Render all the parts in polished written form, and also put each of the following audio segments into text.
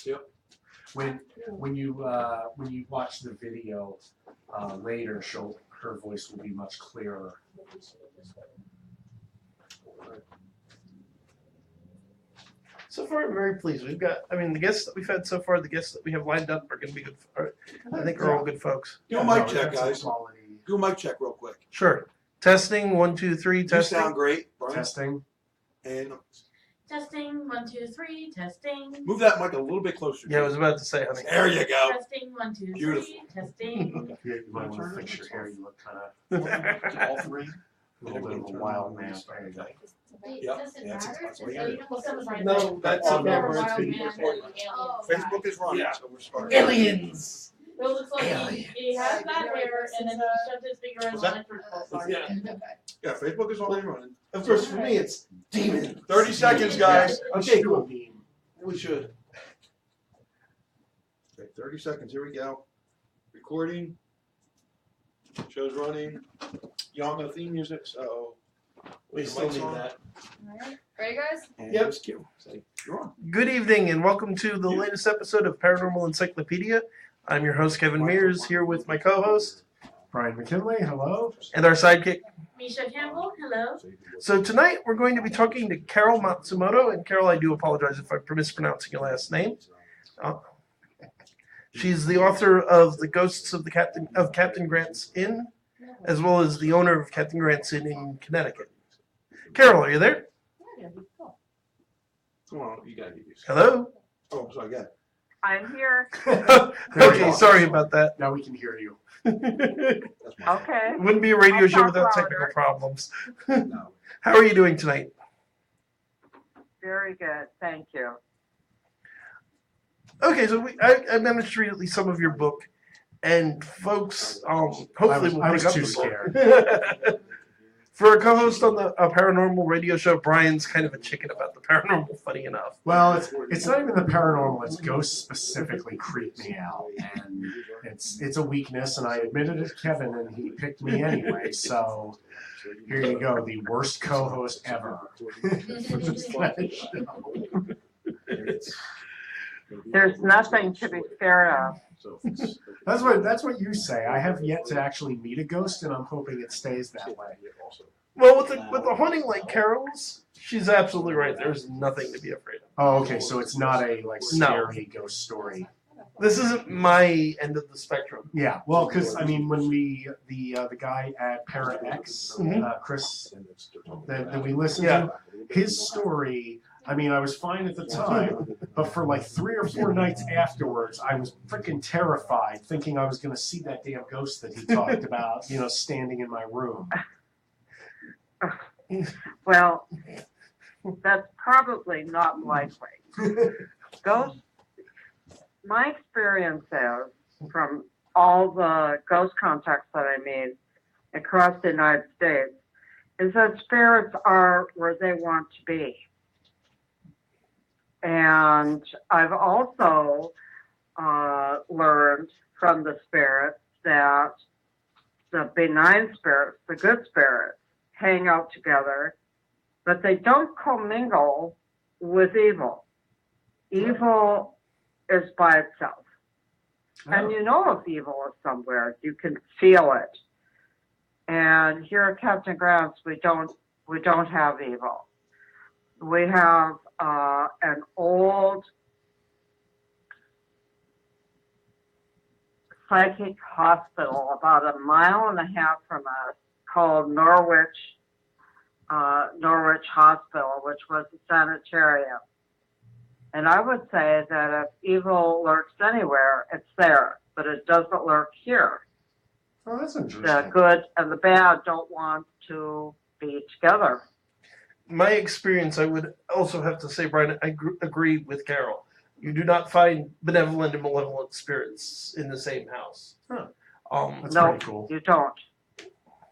Yep. When you watch the video later, her voice will be much clearer. So far, I'm very pleased. We've got, the guests that we've had so far, the guests that we have lined up are going to be good. I think are all good folks. Do a mic check, guys. Do a mic check real quick. Sure. Testing, 1, 2, 3, testing. You sound great, Brian. Testing. And testing, 1, 2, 3, testing. Move that mic a little bit closer. Yeah, I was about to say, honey. There you go. Testing, 1, 2, 3, Beautiful. testing. You might want to fix your hair. You look kind of All three. a little bit of a wild man. There you go. Yeah. No, that's Oh, okay. no, We're Facebook is running, Yeah. so we're starting. Aliens. It looks like he has that hair and then he shoved his finger in What's the that? electric Yeah. Yeah, Facebook is already running. Of course, for me, it's demons. 30 seconds, guys. Okay, cool. We should. Okay, 30 seconds. Here we go. Recording. Show's running. Y'all know theme music, so. We still need on. that. Alright. Ready, guys? And Yep. let's cue. Say, you're on. Good evening and welcome to the latest episode of Paranormal Encyclopedia. I'm your host, Kevin Mears, here with my co-host Brian McKinley, hello. and our sidekick. Misha Campbell, hello. So tonight we're going to be talking to Carol Matsumoto. And Carol, I do apologize if I'm mispronouncing your last name. She's the author of The Ghosts of Captain Grant's Inn, as well as the owner of Captain Grant's Inn in Connecticut. Carol, are you there? Come on, you gotta get used. Hello? Oh, sorry, go ahead. I'm here. Okay, sorry about that. Now we can hear you. That's my Okay. Wouldn't be a radio I'll show talk without louder. technical problems. No. How are you doing tonight? Very good. Thank you. Okay, so I managed to read at least some of your book, and folks, hopefully will I pick was up too the book. For a co-host on a paranormal radio show, Brian's kind of a chicken about the paranormal, funny enough. Well, it's not even the paranormal. It's ghosts specifically creep me out, and it's a weakness. And I admitted it to Kevin, and he picked me anyway. So here you go, the worst co-host ever for this kind of show. There's nothing to be scared of. That's what you say. I have yet to actually meet a ghost, and I'm hoping it stays that way. Well, with the haunting like Carol's, she's absolutely right. There's nothing to be afraid of. Oh, okay. So it's not a scary ghost story. This isn't my end of the spectrum. Yeah. Well, because I mean, when the guy at Para X, Chris, that we listened to, his story. I mean, I was fine at the time, but for like 3 or 4 nights afterwards, I was freaking terrified, thinking I was going to see that damn ghost that he talked about, standing in my room. Well, that's probably not likely. Ghosts, my experience is from all the ghost contacts that I made across the United States is that spirits are where they want to be. And I've also learned from the spirits that the benign spirits, the good spirits, hang out together, but they don't commingle with evil. Evil is by itself. And you know if evil is somewhere, you can feel it. And here at Captain Grant's, we don't have evil. We have an old psychic hospital about 1.5 miles from us called Norwich Hospital, which was a sanitarium. And I would say that if evil lurks anywhere, it's there, but it doesn't lurk here. Oh, that's interesting. The good and the bad don't want to be together. My experience, I would also have to say, Brian, I agree with Carol. You do not find benevolent and malevolent spirits in the same house. Huh. That's No, pretty cool. you don't.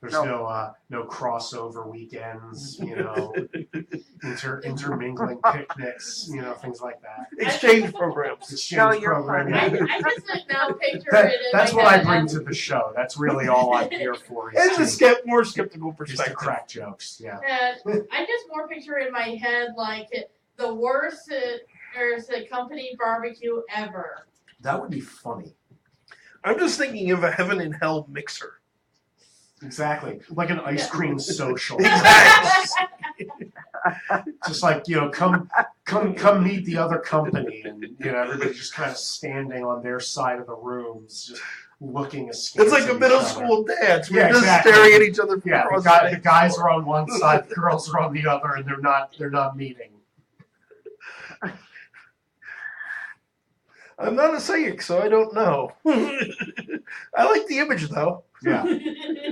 There's No. no crossover weekends, intermingling picnics, things like that. Exchange programs. Exchange you're program. I just now picture it in That's my what I head. bring to the show. That's really all I'm here for. It's a more skeptical Just to perspective. crack jokes. Yeah. I just more picture in my head like the worst there's a company barbecue ever. That would be funny. I'm just thinking of a heaven and hell mixer. Exactly. Like an ice cream social. Exactly. Just like, come meet the other company, and everybody just kind of standing on their side of the rooms, just looking askance. It's like a at middle each other. school dance. We're Yeah, just exactly. staring at each other from Yeah, across the guys are on one side, the girls are on the other, and they're not meeting. I'm not a psychic, so I don't know. I like the image though. Yeah.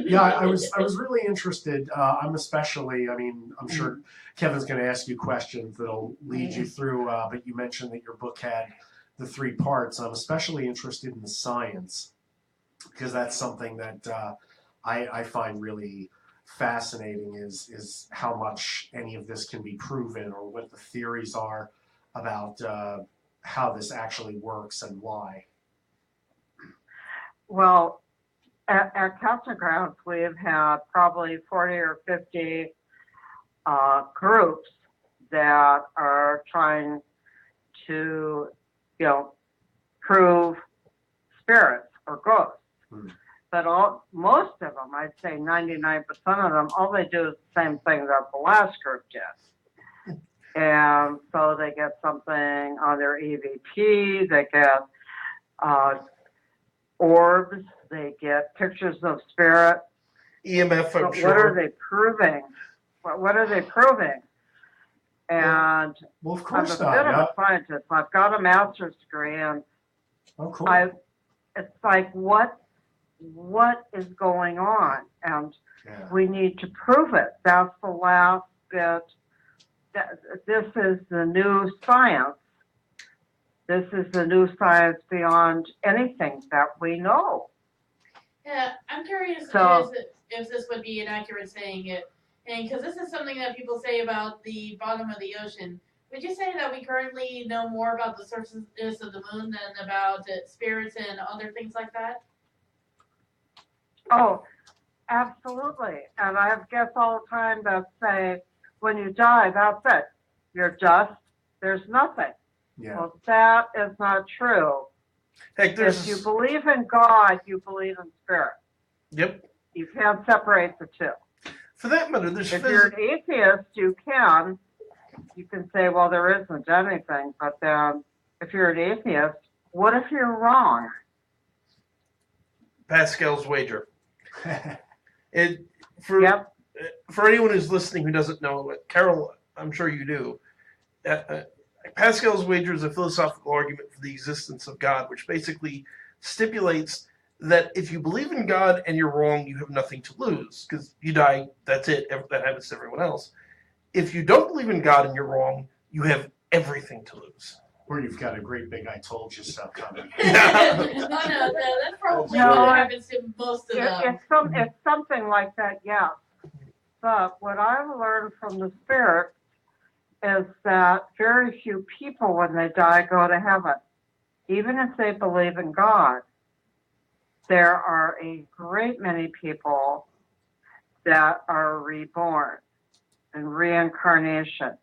Yeah, I was really interested. I'm especially. I mean, I'm sure Kevin's going to ask you questions that'll lead you through. But you mentioned that your book had the 3 parts. I'm especially interested in the science because that's something that I find really fascinating. Is how much any of this can be proven, or what the theories are about how this actually works and why. Well, at Casting Grounds, we've had probably 40 or 50 groups that are trying to, prove spirits or ghosts. But most of them, I'd say 99% of them, all they do is the same thing that the last group did. And so they get something on their EVP, they get orbs, they get pictures of spirits. EMF, I'm But sure. what are they proving? What are they proving? And Well, of I'm course a not. bit of Yeah. a scientist. I've got a master's degree, and Oh, cool. it's like, what is going on? And Yeah. we need to prove it. That's the last bit. This is the new science. This is the new science beyond anything that we know. Yeah, I'm curious So- if this would be inaccurate saying it, and because this is something that people say about the bottom of the ocean. Would you say that we currently know more about the surface of the moon than about spirits and other things like that? Oh, absolutely. And I have guests all the time that say, when you die, that's it. You're dust. There's nothing. Yeah. Well, that is not true. Heck, If you believe in God, you believe in spirit. Yep. You can't separate the two. For that matter, there's If you're an atheist, you can say, well, there isn't anything. But then if you're an atheist, what if you're wrong? Pascal's wager. Yep. For anyone who's listening who doesn't know it, Carol, I'm sure you do. Pascal's wager is a philosophical argument for the existence of God, which basically stipulates that if you believe in God and you're wrong, you have nothing to lose because you die. That's it. That happens to everyone else. If you don't believe in God and you're wrong, you have everything to lose. Or you've got a great big "I told you so" coming. Oh no, that's probably No, what happens to most of them. It's something like that, yes. But what I've learned from the spirit is that very few people, when they die, go to heaven. Even if they believe in God, there are a great many people that are reborn in reincarnation.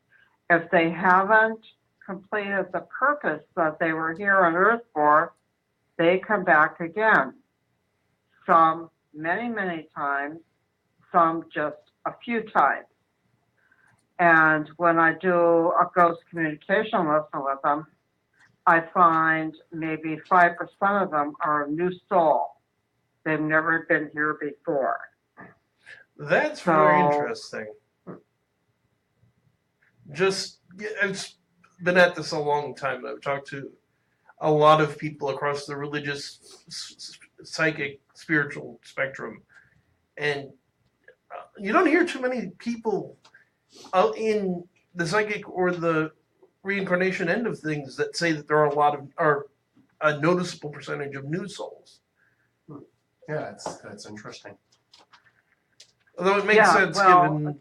If they haven't completed the purpose that they were here on earth for, they come back again. Some many, many times, some just a few times. And when I do a ghost communication lesson with them, I find maybe 5% of them are a new soul. They've never been here before. That's very interesting. I've been at this a long time. I've talked to a lot of people across the religious, psychic, spiritual spectrum, and you don't hear too many people in the psychic or the reincarnation end of things that say that there are a noticeable percentage of new souls. Yeah, that's interesting. Although it makes sense given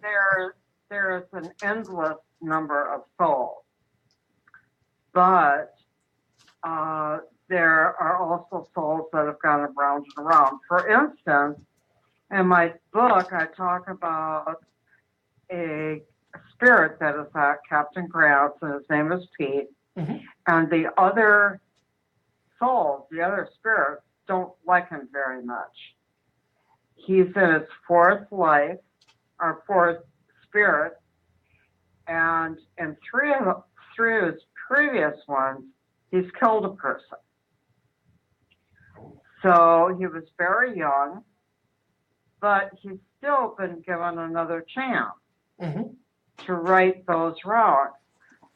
there is an endless number of souls, but there are also souls that have gone around and around. For instance, in my book, I talk about a spirit that is at Captain Grounds, and his name is Pete. Mhm. And the other souls, the other spirits, don't like him very much. He's in his fourth life, or fourth spirit, and in three of his previous ones, he's killed a person. So he was very young, but he's still been given another chance Mhm. to right those wrongs.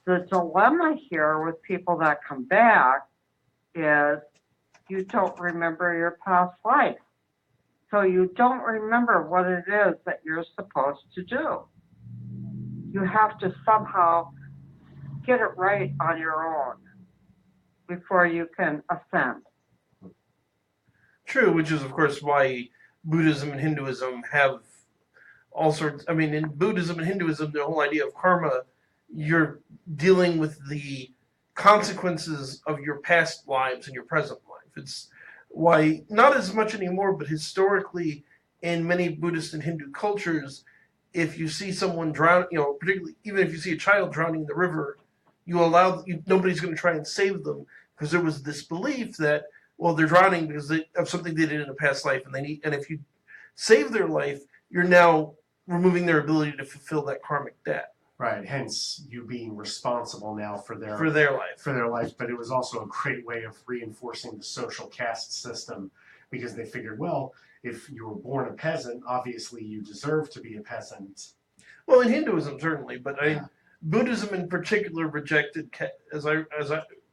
The dilemma here with people that come back is you don't remember your past life. So you don't remember what it is that you're supposed to do. You have to somehow get it right on your own before you can ascend. True, which is of course why Buddhism and Hinduism have all sorts. I mean, in Buddhism and Hinduism, the whole idea of karma, you're dealing with the consequences of your past lives and your present life. It's why not as much anymore, but historically, in many Buddhist and Hindu cultures, if you see someone drown, particularly even if you see a child drowning in the river, nobody's going to try and save them because there was this belief that they're drowning because of something they did in a past life, and if you save their life, you're now removing their ability to fulfill that karmic debt. Right. Hence, you being responsible now for their life. But it was also a great way of reinforcing the social caste system, because they figured, well, if you were born a peasant, obviously you deserve to be a peasant. Well, in Hinduism certainly, but Buddhism in particular rejected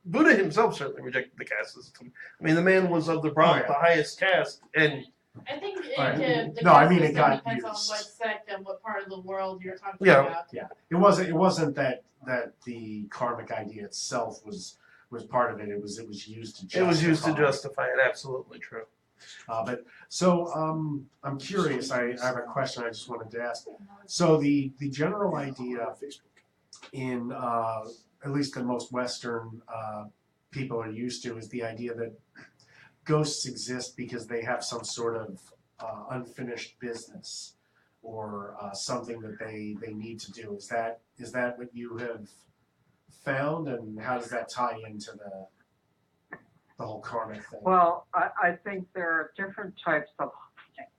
Buddha himself certainly rejected the caste system. I mean, the man was of the highest caste, and I think it depends on what sect and what part of the world you're talking about. Yeah. It wasn't that the karmic idea itself was part of it. It was used to justify. It was used to justify it. Absolutely true. I'm curious. I have a question I just wanted to ask. So the general idea in at least the most Western people are used to is the idea that ghosts exist because they have some sort of unfinished business or something that they need to do. Is that what you have found, and how does that tie into the whole karmic thing? Well, I think there are different types of hunting.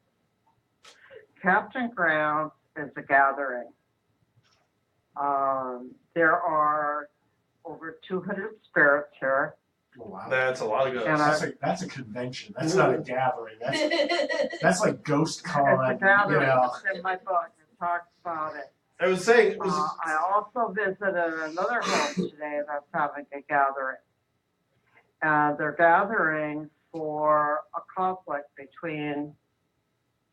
Captain Grounds is a gathering. There are over 200 spirits here. Oh, wow. That's a lot of ghosts. That's a convention. That's not a gathering. That's like Ghost Con. It's a gathering. It's in my book. It talks about it. I was saying it was. I also visited another home today that's having a gathering. They're gathering for a conflict between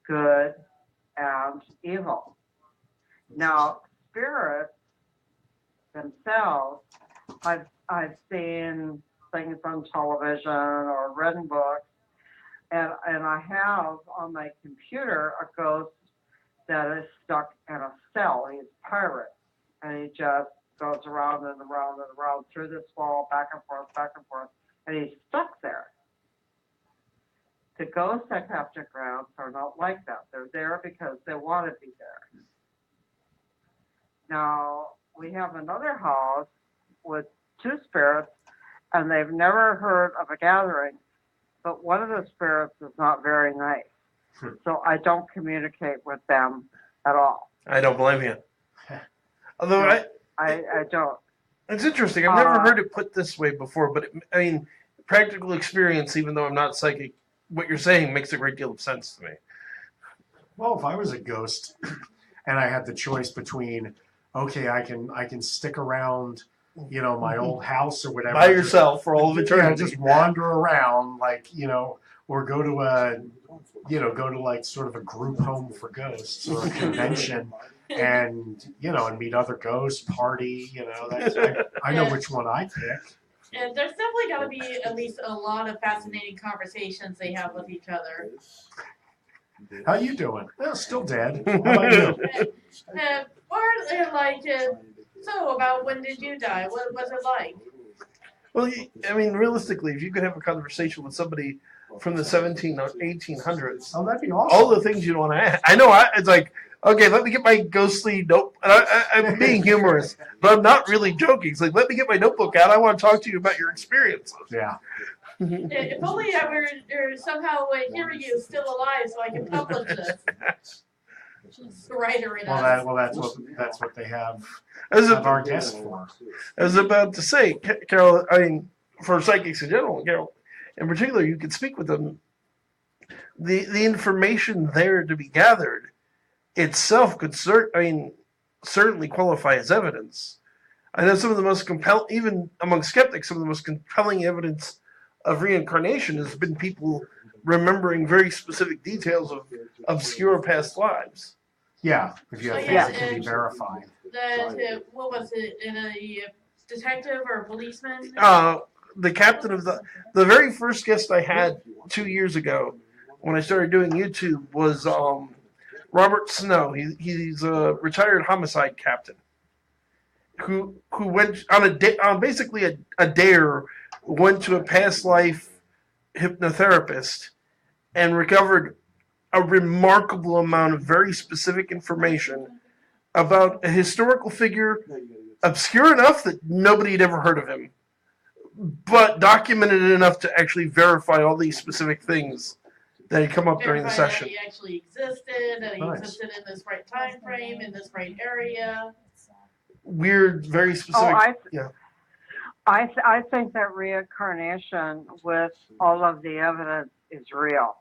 good and evil. Now, spirits themselves, I've seen things on television or read in books, and I have on my computer a ghost that is stuck in a cell. He's a pirate, and he just goes around and around and around through this wall, back and forth, and he's stuck there. The ghosts at Captain Grounds are not like that. They're there because they want to be there. Now, we have another house with two spirits, and they've never heard of a gathering, but one of the spirits is not very nice. So I don't communicate with them at all. I don't blame you. Although no, I don't. It's interesting. I've never heard it put this way before, but practical experience, even though I'm not psychic, what you're saying makes a great deal of sense to me. Well, if I was a ghost and I had the choice between, okay, I can stick around, my old house or whatever. By yourself for all of eternity. Just wander around, or go to like sort of a group home for ghosts or a convention and meet other ghosts, party, I know which one I pick. And there's definitely got to be at least a lot of fascinating conversations they have with each other. How you doing? Well, still dead. How about you? So about when did you die? What was it like? Well, realistically, if you could have a conversation with somebody from the 17 or 1800s. Oh, that'd be awesome. All the things you don't want to add. I know. It's like, okay, let me get my ghostly note. And I'm being humorous, but I'm not really joking. It's like, let me get my notebook out. I want to talk to you about your experiences. Yeah. If only I were somehow hearing you still alive, so I can publish this. Writer in us. Well, that's what they have As our guests for. I was about to say, Carol, I mean, for psychics in general, Carol, in particular, you can speak with them. The information there to be gathered itself could certainly qualify as evidence. I know some of the most compelling, even among skeptics, some of the most compelling evidence of reincarnation has been people remembering very specific details of obscure past lives. Yeah, if you have things that can be verified. What was it? In a detective or a policeman? The captain of the very first guest I had 2 years ago when I started doing YouTube was Robert Snow. He's a retired homicide captain who went on basically a dare, went to a past life hypnotherapist and recovered a remarkable amount of very specific information about a historical figure, obscure enough that nobody had ever heard of him, but documented enough to actually verify all these specific things that had come up during the Verify session. That he actually existed, that he Nice. existed in this right time frame, in this right area. Weird, very specific. I think that reincarnation with all of the evidence is real.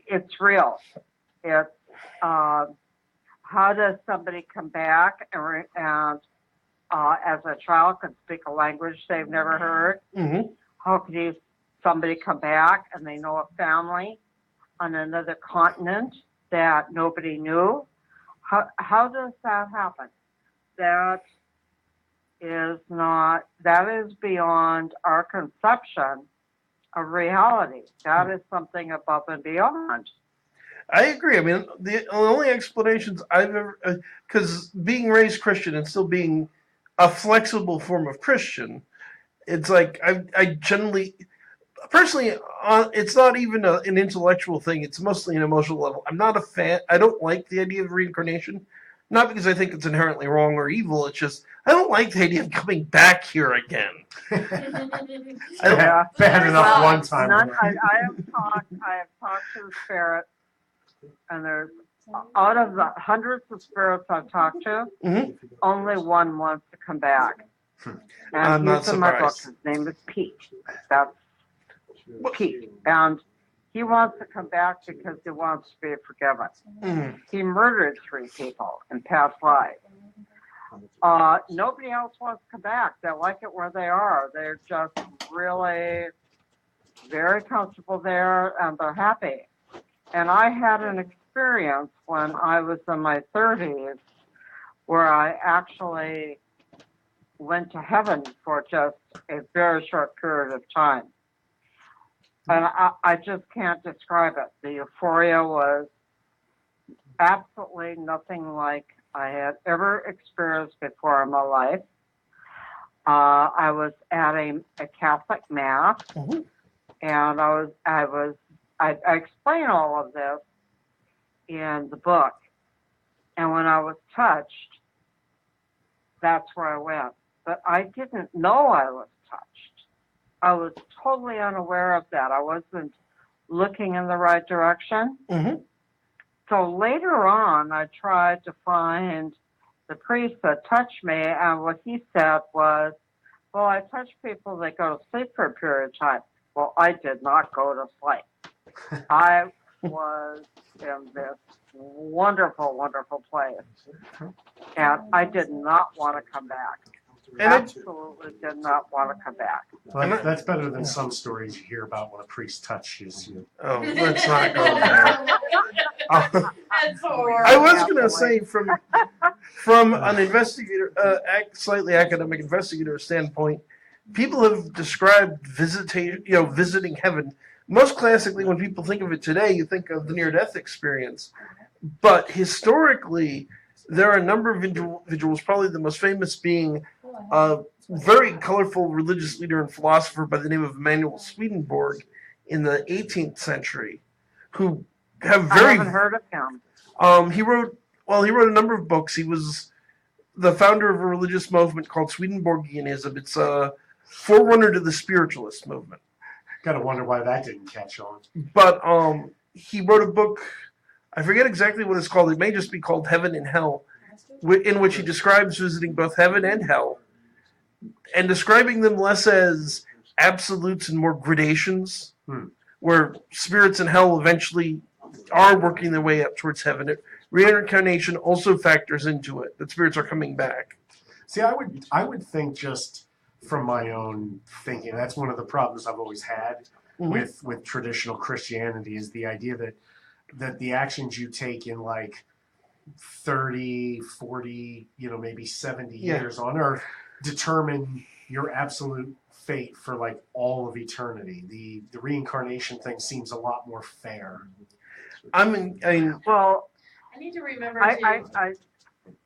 It's real. It's how does somebody come back and as a child can speak a language they've never heard? Mm-hmm. How can somebody come back and they know a family on another continent that nobody knew? How does that happen? That is beyond our conception of reality. That is something above and beyond. I agree. I mean, the only explanations I've ever, because being raised Christian and still being a flexible form of Christian, it's like I generally, personally, it's not even an intellectual thing. It's mostly an emotional level. I'm not a fan. I don't like the idea of reincarnation, not because I think it's inherently wrong or evil. It's just I don't like the idea of coming back here again. Bad enough one time. I have talked to the spirits, and there's out of the hundreds of spirits I've talked to, only one wants to come back. And I'm not he's in my book. surprised. His name is Pete. That's Pete, and he wants to come back because he wants to be forgiven. He murdered 3 people in past lives. Nobody else wants to come back. They like it where they are. They're just really very comfortable there, and they're happy. And I had an experience when I was in my 30s where I actually went to heaven for just a very short period of time. And I just can't describe it. The euphoria was absolutely nothing like I had ever experienced before in my life. I was at a Catholic mass, and I explain all of this in the book. And when I was touched, that's where I went. But I didn't know I was touched. I was totally unaware of that. I wasn't looking in the right direction. So later on, I tried to find the priest that touched me, and what he said was, well, I touch people that go to sleep for a period of time. Well, I did not go to sleep. I was in this wonderful, wonderful place, and I did not want to come back. Absolutely did not want to come back. Well, that's better than some stories you hear about when a priest touches you. Oh, let's not go there. I was going to say from an investigator, slightly academic investigator standpoint, people have described visiting heaven. Most classically, when people think of it today, you think of the near-death experience. But historically, there are a number of individuals, probably the most famous being a very colorful religious leader and philosopher by the name of Emanuel Swedenborg. in the 18th century who have I very. haven't heard of him. He wrote a number of books. He was the founder of a religious movement called Swedenborgianism. It's a forerunner to the spiritualist movement. Gotta wonder why that didn't catch on. But he wrote a book. I forget exactly what it's called. It may just be called Heaven and Hell, in which he describes visiting both heaven and hell, and describing them less as absolutes and more gradations, where spirits in hell eventually are working their way up towards heaven. Reincarnation also factors into it, that spirits are coming back. See, I would think, just from my own thinking, that's one of the problems I've always had with traditional Christianity, is the idea that the actions you take in like 30, 40, maybe 70 years on Earth determine your absolute fate for like all of eternity. The reincarnation thing seems a lot more fair. Well, I need to remember I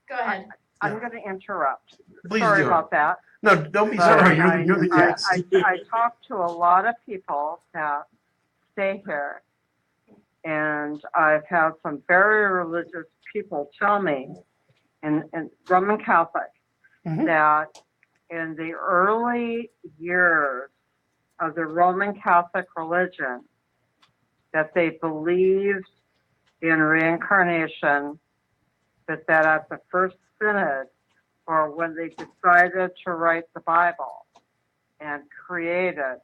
Go ahead. I'm going to interrupt. Please Sorry do. about that. No, don't be But sorry. You're the guest. I talk to a lot of people that stay here, and I've had some very religious people tell me, and Roman Catholic, that in the early years of the Roman Catholic religion, that they believed in reincarnation, but that at the first synod, or when they decided to write the Bible and create it,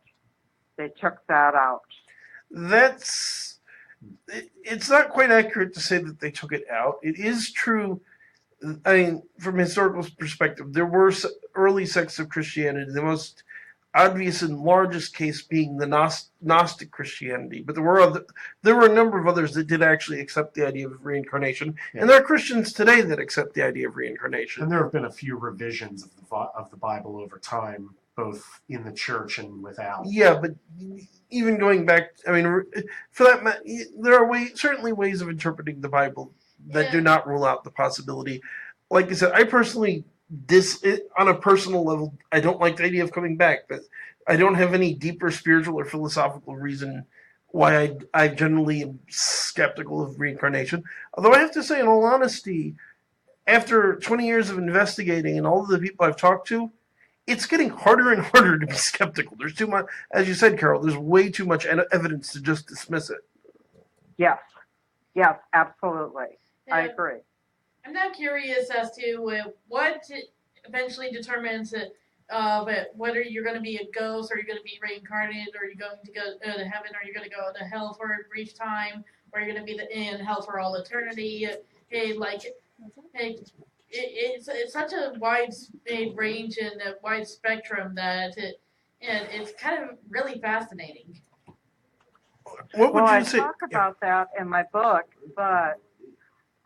they took that out. It's not quite accurate to say that they took it out. It is true. I mean, from a historical perspective, there were early sects of Christianity, the most obvious and largest case being the Gnostic Christianity. But there were a number of others that did actually accept the idea of reincarnation. Yeah. And there are Christians today that accept the idea of reincarnation. And there have been a few revisions of the Bible over time, both in the church and without. Yeah, but even going back, I mean, for that matter, there are certainly ways of interpreting the Bible that do not rule out the possibility. Like I said, I personally, on a personal level, I don't like the idea of coming back, but I don't have any deeper spiritual or philosophical reason why I generally am skeptical of reincarnation. Although I have to say, in all honesty, after 20 years of investigating and all of the people I've talked to, it's getting harder and harder to be skeptical. There's too much, as you said, Carol, there's way too much evidence to just dismiss it. Yes, absolutely. I agree. I'm now curious as to what eventually determines whether you're going to be a ghost, or you're going to be reincarnated, or you're going to go to heaven, or you're going to go to hell for a brief time, or you're going to be in hell for all eternity. It's such a wide range and a wide spectrum that it's kind of really fascinating. What would you say? I talk about that in my book, but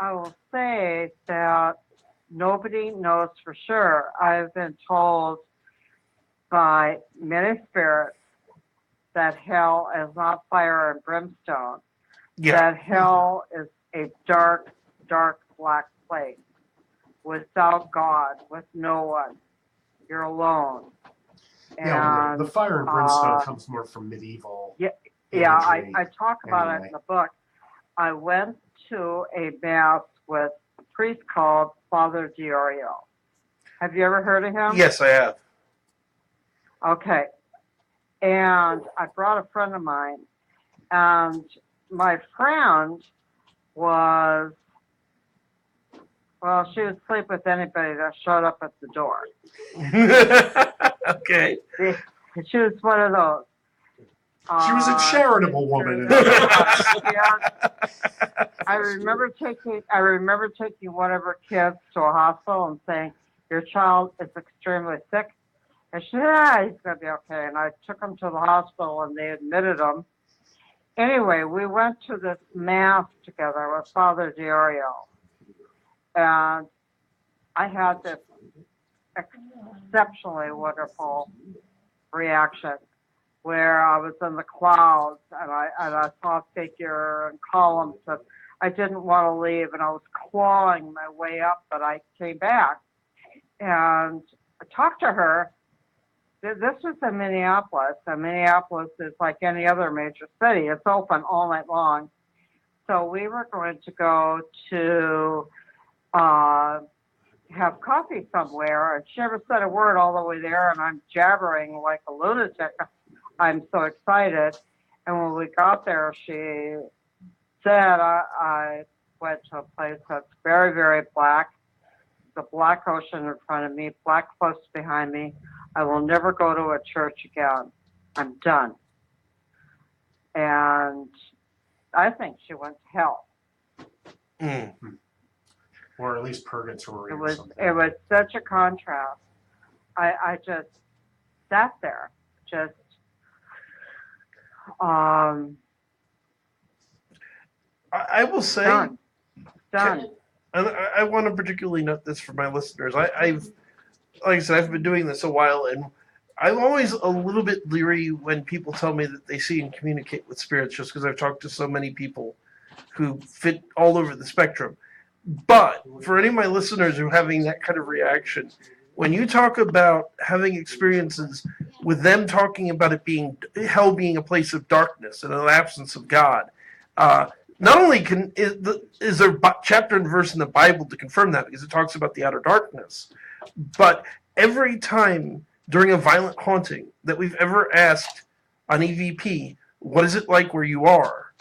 I will say that nobody knows for sure. I've been told by many spirits that hell is not fire and brimstone. Yeah. That hell is a dark, dark black place without God, with no one. You're alone. Yeah, the fire and brimstone comes more from medieval. Yeah, I talk about it in the book. I went to a mass with a priest called Father Diorio. Have you ever heard of him? Yes, I have. Okay. And I brought a friend of mine, and my friend was, well, she would sleep with anybody that showed up at the door. Okay. She was one of those. She was a charitable woman. I remember taking one of her kids to a hospital and saying, "Your child is extremely sick." And she said, "Yeah, he's going to be okay." And I took him to the hospital, and they admitted him. Anyway, we went to this mass together with Father Diorio. And I had this exceptionally wonderful reaction where I was in the clouds, and I saw a figure and columns, and I didn't want to leave, and I was clawing my way up, but I came back and I talked to her, This was in Minneapolis, and Minneapolis is like any other major city. It's open all night long. So we were going to go to have coffee somewhere, and she never said a word all the way there, and I'm jabbering like a lunatic. I'm so excited. And when we got there, she said, I went to a place that's very, very black. The black ocean in front of me, black cliffs behind me. I will never go to a church again. I'm done. And I think she went to hell. Mm. Or at least purgatory or something. It was such a contrast. I just sat there, just I will say, done. and I want to particularly note this for my listeners. I've, like I said, I've been doing this a while, and I'm always a little bit leery when people tell me that they see and communicate with spirits, just because I've talked to so many people who fit all over the spectrum. But for any of my listeners who are having that kind of reaction, when you talk about having experiences with them talking about it being hell being a place of darkness and an absence of God, not only is there chapter and verse in the Bible to confirm that, because it talks about the outer darkness, but every time during a violent haunting that we've ever asked on EVP, what is it like where you are?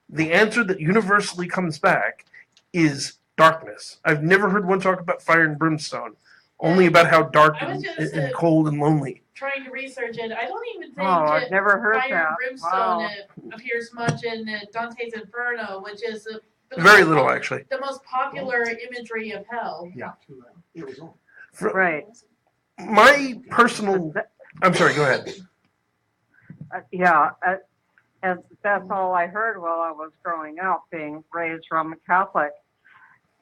The answer that universally comes back is darkness. I've never heard one talk about fire and brimstone, only about how dark and cold and lonely. Trying to research it, I don't even think I've never heard fire that. and brimstone Wow. appears much in Dante's Inferno, which is Very little, actually. the most popular imagery of hell. Yeah. Right. My personal... I'm sorry, go ahead. And that's all I heard while I was growing up, being raised Roman Catholic.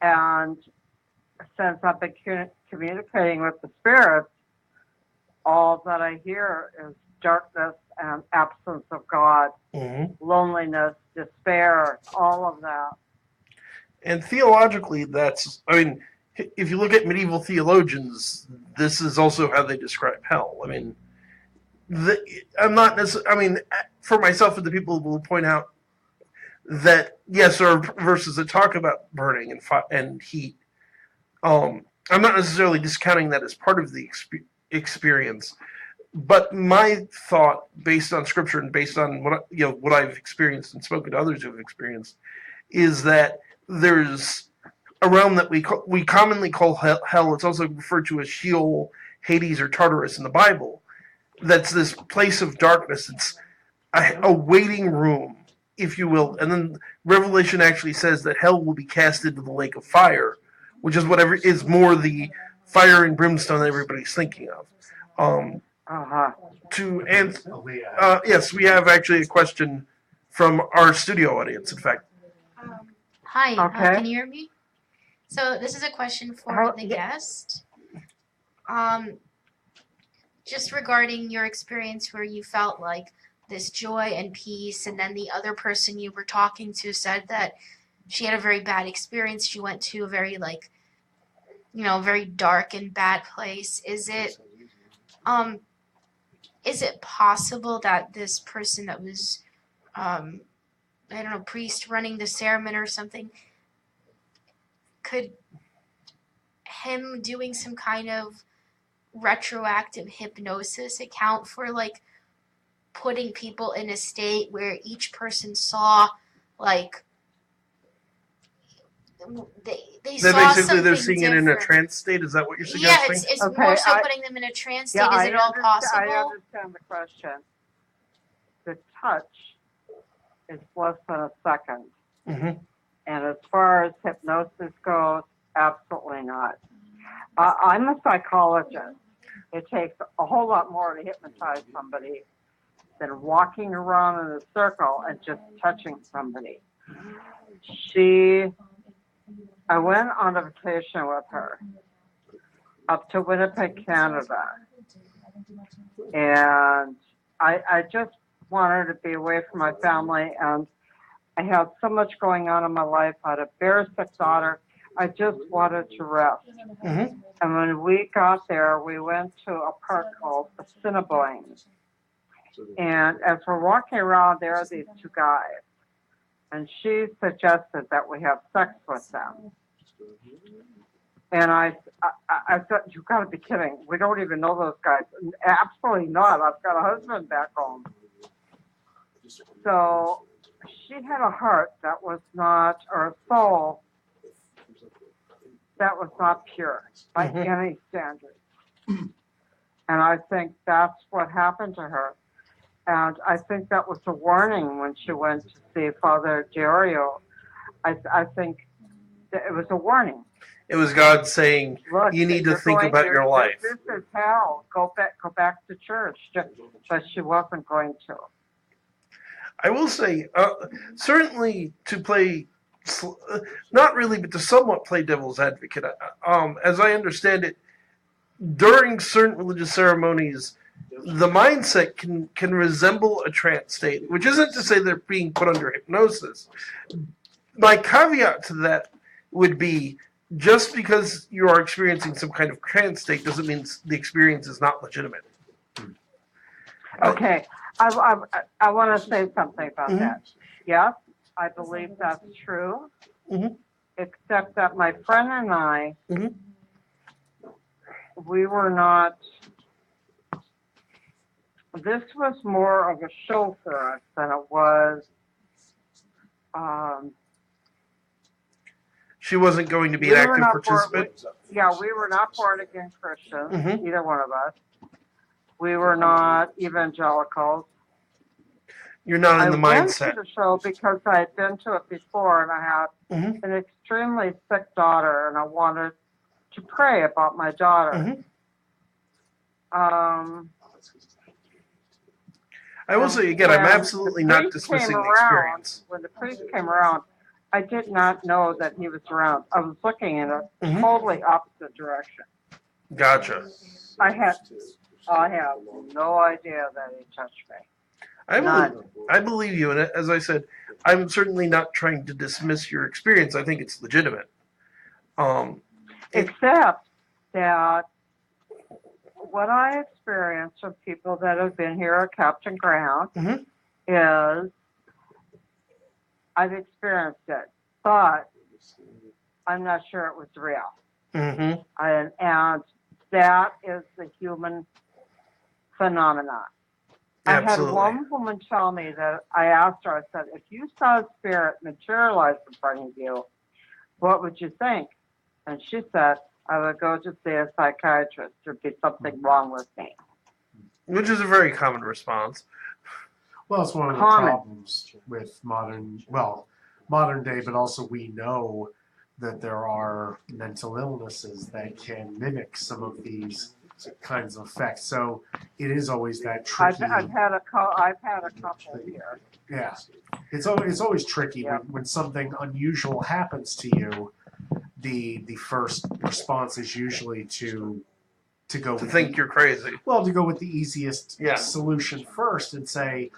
And since I've been communicating with the spirits, all that I hear is darkness and absence of God, loneliness, despair, all of that. And theologically, that's... I mean, if you look at medieval theologians, this is also how they describe hell. I mean, I'm not necessarily... I mean, for myself and the people who will point out that, yes, there are verses that talk about burning and heat. I'm not necessarily discounting that as part of the experience, but my thought, based on Scripture and based on what I've experienced and spoken to others who have experienced, is that there's a realm that we commonly call hell. It's also referred to as Sheol, Hades, or Tartarus in the Bible. That's this place of darkness. It's a waiting room, if you will. And then Revelation actually says that hell will be cast into the lake of fire, which is whatever is more the fire and brimstone that everybody's thinking of. To answer, yes, we have actually a question from our studio audience, in fact. Hi, Okay. Can you hear me? So this is a question for the guest. Just regarding your experience where you felt like this joy and peace, and then the other person you were talking to said that she had a very bad experience. She went to a very very dark and bad place. Is it possible that this person that was, priest running the ceremony or something, could him doing some kind of retroactive hypnosis account for putting people in a state where each person saw they saw basically they're seeing different. it in a trance state. Is that what you're Yeah, suggesting? it's Okay, more so putting them in a trance state. Is it all possible? I understand the question. The touch is less than a second. Mm-hmm. And as far as hypnosis goes, absolutely not. I'm a psychologist. It takes a whole lot more to hypnotize somebody than walking around in a circle and just touching somebody. I went on a vacation with her up to Winnipeg, Canada. And I just wanted to be away from my family, and I had so much going on in my life. I had a very sick daughter. I just wanted to rest. Mhm. And when we got there, we went to a park called Assiniboine. And as we're walking around, there are these two guys. And she suggested that we have sex with them. And I said, you got to be kidding. We don't even know those guys. Absolutely not. I've got a husband back home. So she had a heart that was not, or a soul that was not pure by any standard. And I think that's what happened to her. And I think that was a warning when she went to see Father Dario. I think that it was a warning. It was God saying, Look, you need to you're think going- about your life. This is hell. Go back to church. But she wasn't going to. I will say, certainly to play, not really, but to somewhat play devil's advocate, as I understand it, during certain religious ceremonies, the mindset can resemble a trance state, which isn't to say they're being put under hypnosis. My caveat to that would be, just because you are experiencing some kind of trance state doesn't mean the experience is not legitimate. Okay, I want to say something about that. Yes, I believe that's true, except that my friend and I, we were not, this was more of a show for us than it was, She wasn't going to be an active participant? we were not born again Christians, either one of us. We were not evangelicals. You're not in the I mindset. went to the show because I had been to it before, and I had an extremely sick daughter, and I wanted to pray about my daughter. I will say again, I'm absolutely not dismissing the experience. When the priest came around, I did not know that he was around. I was looking in a totally opposite direction. Gotcha. I have no idea that he touched me. I believe you, and as I said, I'm certainly not trying to dismiss your experience. I think it's legitimate. Except that what I experienced from people that have been here at Captain Grant is I've experienced it, but I'm not sure it was real. And that is the human phenomenon. Absolutely. I had one woman tell me that I asked her, I said, if you saw a spirit materialize in front of you, what would you think? And she said, I would go to see a psychiatrist. There'd be something wrong with me. Which is a very common response. Well, it's one of the problems with modern day, but also we know that there are mental illnesses that can mimic some of these kinds of effects. So it is always that tricky. I've had a couple here. Yeah, it's always tricky when something unusual happens to you. The first response is usually to think you're crazy. Well, to go with the easiest solution first and say,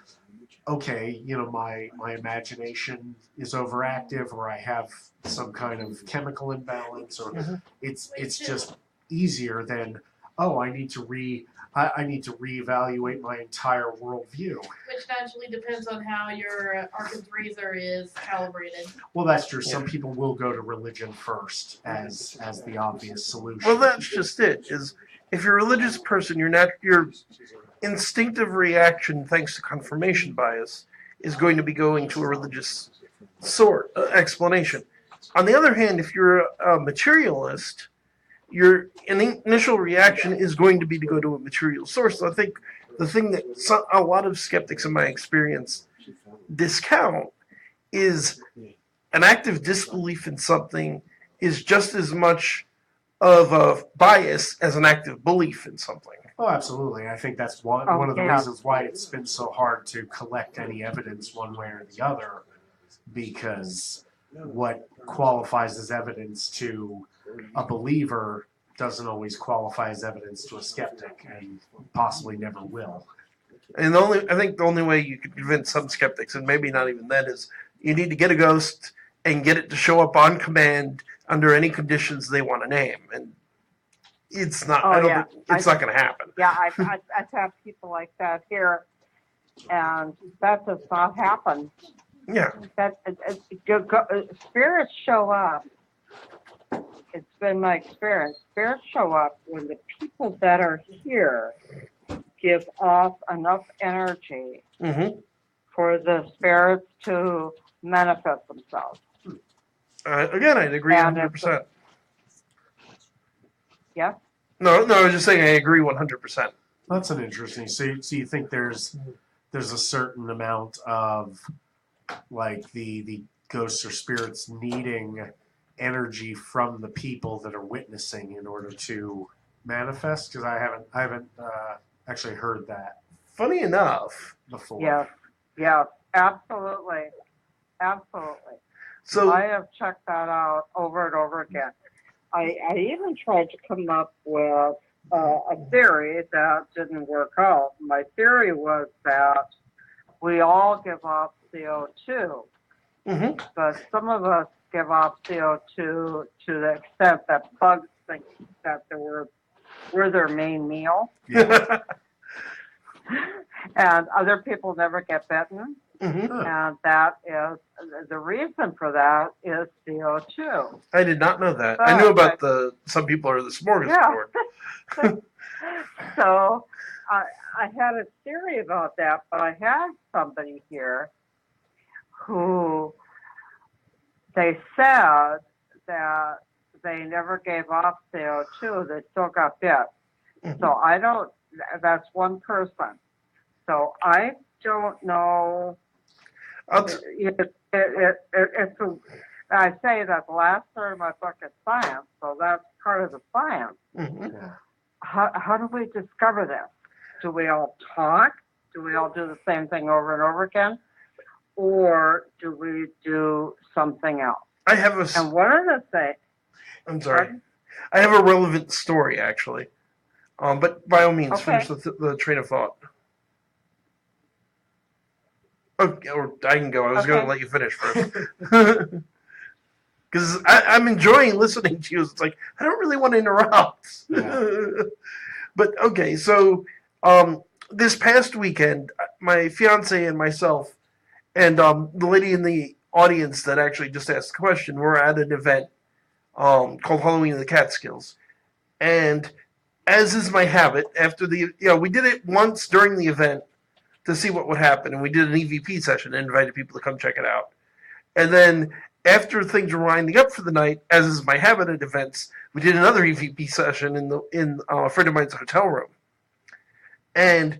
okay, my imagination is overactive, or I have some kind of chemical imbalance, or it's just easier than, oh, I need to reevaluate my entire worldview. Which naturally depends on how your Arkansas razor is calibrated. Well, that's true. Some people will go to religion first as the obvious solution. Well, that's just it. Is if you're a religious person, your instinctive reaction, thanks to confirmation bias, is going to be going to a religious explanation. On the other hand, if you're a materialist, your initial reaction is going to be to go to a material source. So I think the thing that a lot of skeptics, in my experience, discount is an active disbelief in something is just as much of a bias as an active belief in something. Oh, absolutely. I think that's one of the reasons why it's been so hard to collect any evidence one way or the other, because what qualifies as evidence to a believer doesn't always qualify as evidence to a skeptic, and possibly never will. And I think the only way you could convince some skeptics, and maybe not even then, is you need to get a ghost and get it to show up on command under any conditions they want to name, and it's not. Oh, I don't yeah. think it's not going to happen. Yeah, I've had people like that here, and that does not happen. Yeah. That spirits show up. It's been my experience. Spirits show up when the people that are here give off enough energy Mm-hmm. for the spirits to manifest themselves. Again, I'd agree And 100%. Yeah. No, I was just saying I agree 100%. That's an interesting. So you think there's a certain amount of like the ghosts or spirits needing energy from the people that are witnessing in order to manifest? Because I haven't actually heard that Funny enough, before. Yeah, absolutely. so I have checked that out over and over again. I even tried to come up with a theory that didn't work out. My theory was that we all give off CO2, mhm. but some of us give off CO2 to the extent that bugs think that we're their main meal, and other people never get bitten. Mhm. And that is the reason for that is CO2. I did not know that. I knew about some people are the smorgasbord. Yeah. So I had a theory about that, but I had somebody here who they said that they never gave off CO2. They still got bit. Mhm. So that's one person. So I don't know. I say that the last third of my book is science, so that's part of the science. Mhm. How do we discover this? Do we all talk? Do we all do the same thing over and over again? Or do we do something else? I have And one of the things... I'm sorry. I have a relevant story, actually. But by all means, Okay. finish the train of thought. Okay, or I can go. I was going to let you finish first. Because I'm enjoying listening to you. It's like, I don't really want to interrupt. Yeah. But, okay, so this past weekend, my fiance and myself and the lady in the audience that actually just asked the question were at an event called Halloween in the Catskills. And as is my habit, after we did it once during the event to see what would happen, and we did an EVP session and invited people to come check it out. And then after things were winding up for the night, as is my habit at events, we did another EVP session in a friend of mine's hotel room. And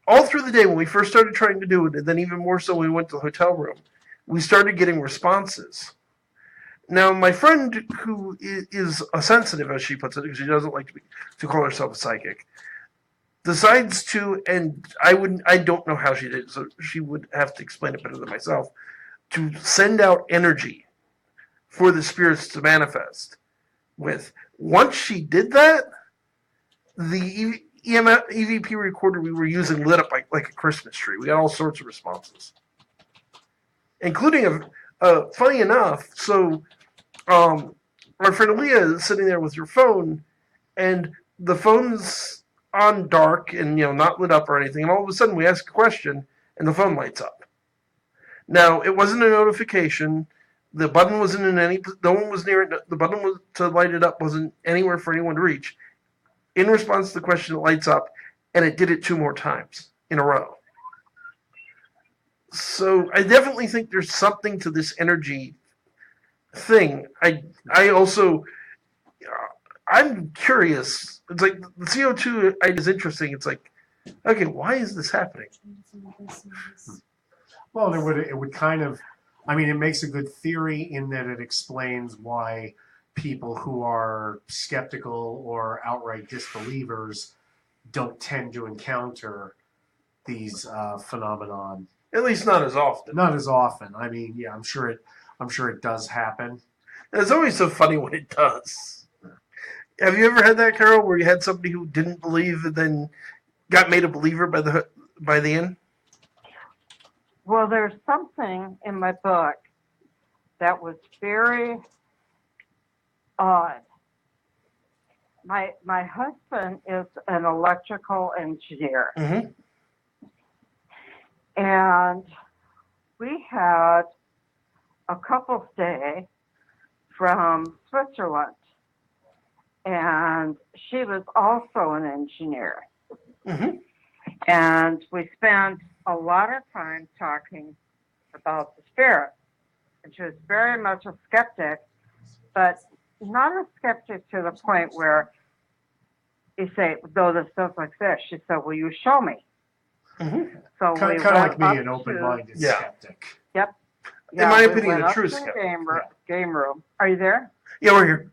all through the day, when we first started trying to do it, and then even more so when we went to the hotel room, we started getting responses. Now, my friend, who is a sensitive, as she puts it, because she doesn't like to call herself a psychic, decides to, and I don't know how she did it, so she would have to explain it better than myself, to send out energy for the spirits to manifest with. Once she did that, the EVP recorder we were using lit up like a Christmas tree. We got all sorts of responses, including funny enough. So, our friend Aaliyah is sitting there with her phone, and the phone's on dark and not lit up or anything. And all of a sudden, we ask a question, and the phone lights up. Now, it wasn't a notification. The button wasn't in any. No one was near it. The button to light it up wasn't anywhere for anyone to reach. In response to the question, it lights up, and it did it 2 more times in a row. So I definitely think there's something to this energy thing. I also, I'm curious. It's like the CO2 is interesting. It's like, okay, why is this happening? Well, it would kind of, I mean, it makes a good theory in that it explains why people who are skeptical or outright disbelievers don't tend to encounter these phenomenon. At least not as often. Not as often. I mean, yeah, I'm sure it does happen. And it's always so funny when it does. Have you ever had that, Carol, where you had somebody who didn't believe and then got made a believer by the end? Well, there's something in my book that was very odd. My husband is an electrical engineer, Mhm. and we had a couple stay from Switzerland, and she was also an engineer. Mhm. And we spent a lot of time talking about the spirit. And she was very much a skeptic, but not a skeptic to the point where you say, though this does like this. She said, will you show me? Mhm. So we Kind of like went me, up an open-minded Yeah. skeptic. Yeah, In my we opinion, went a up true to the skeptic. game room. Are you there? Yeah, we're here.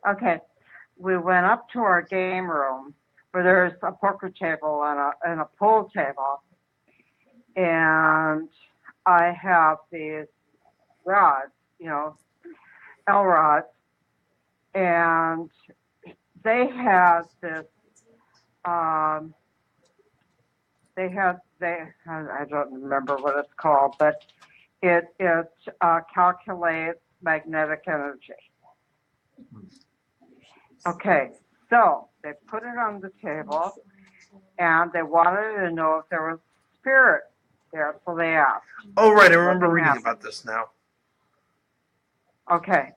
Okay. We went up to our game room where there's a poker table and a pool table. And I have these rods, L rods. And they had this, I don't remember what it's called, but it calculates magnetic energy. Okay, so they put it on the table, and they wanted to know if there was spirit there, so they asked. Oh, right. I remember Nothing reading happened. about this now. Okay,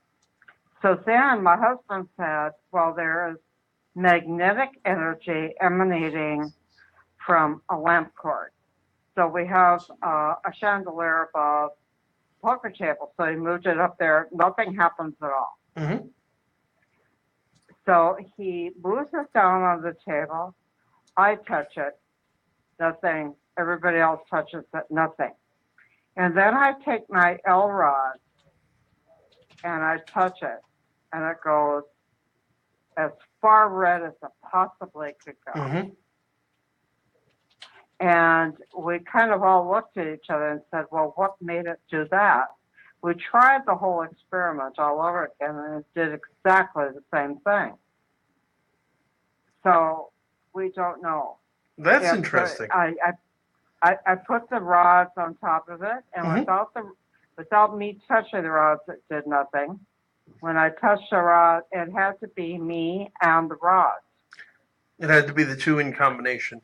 so then my husband said, well, there is magnetic energy emanating from a lamp cord. So we have a chandelier above the poker table, so he moved it up there. Nothing happens at all. Mhm. So he moves it down on the table. I touch it, nothing. Everybody else touches it, nothing. And then I take my L rod and I touch it, and it goes as far red as it possibly could go. Mhm. And we kind of all looked at each other and said, well, what made it do that? We tried the whole experiment all over again, and it did exactly the same thing. So we don't know. That's If interesting. I put the rods on top of it, and Mhm. without me touching the rods, it did nothing. When I touched the rod, it had to be me and the rods. It had to be the two in combination.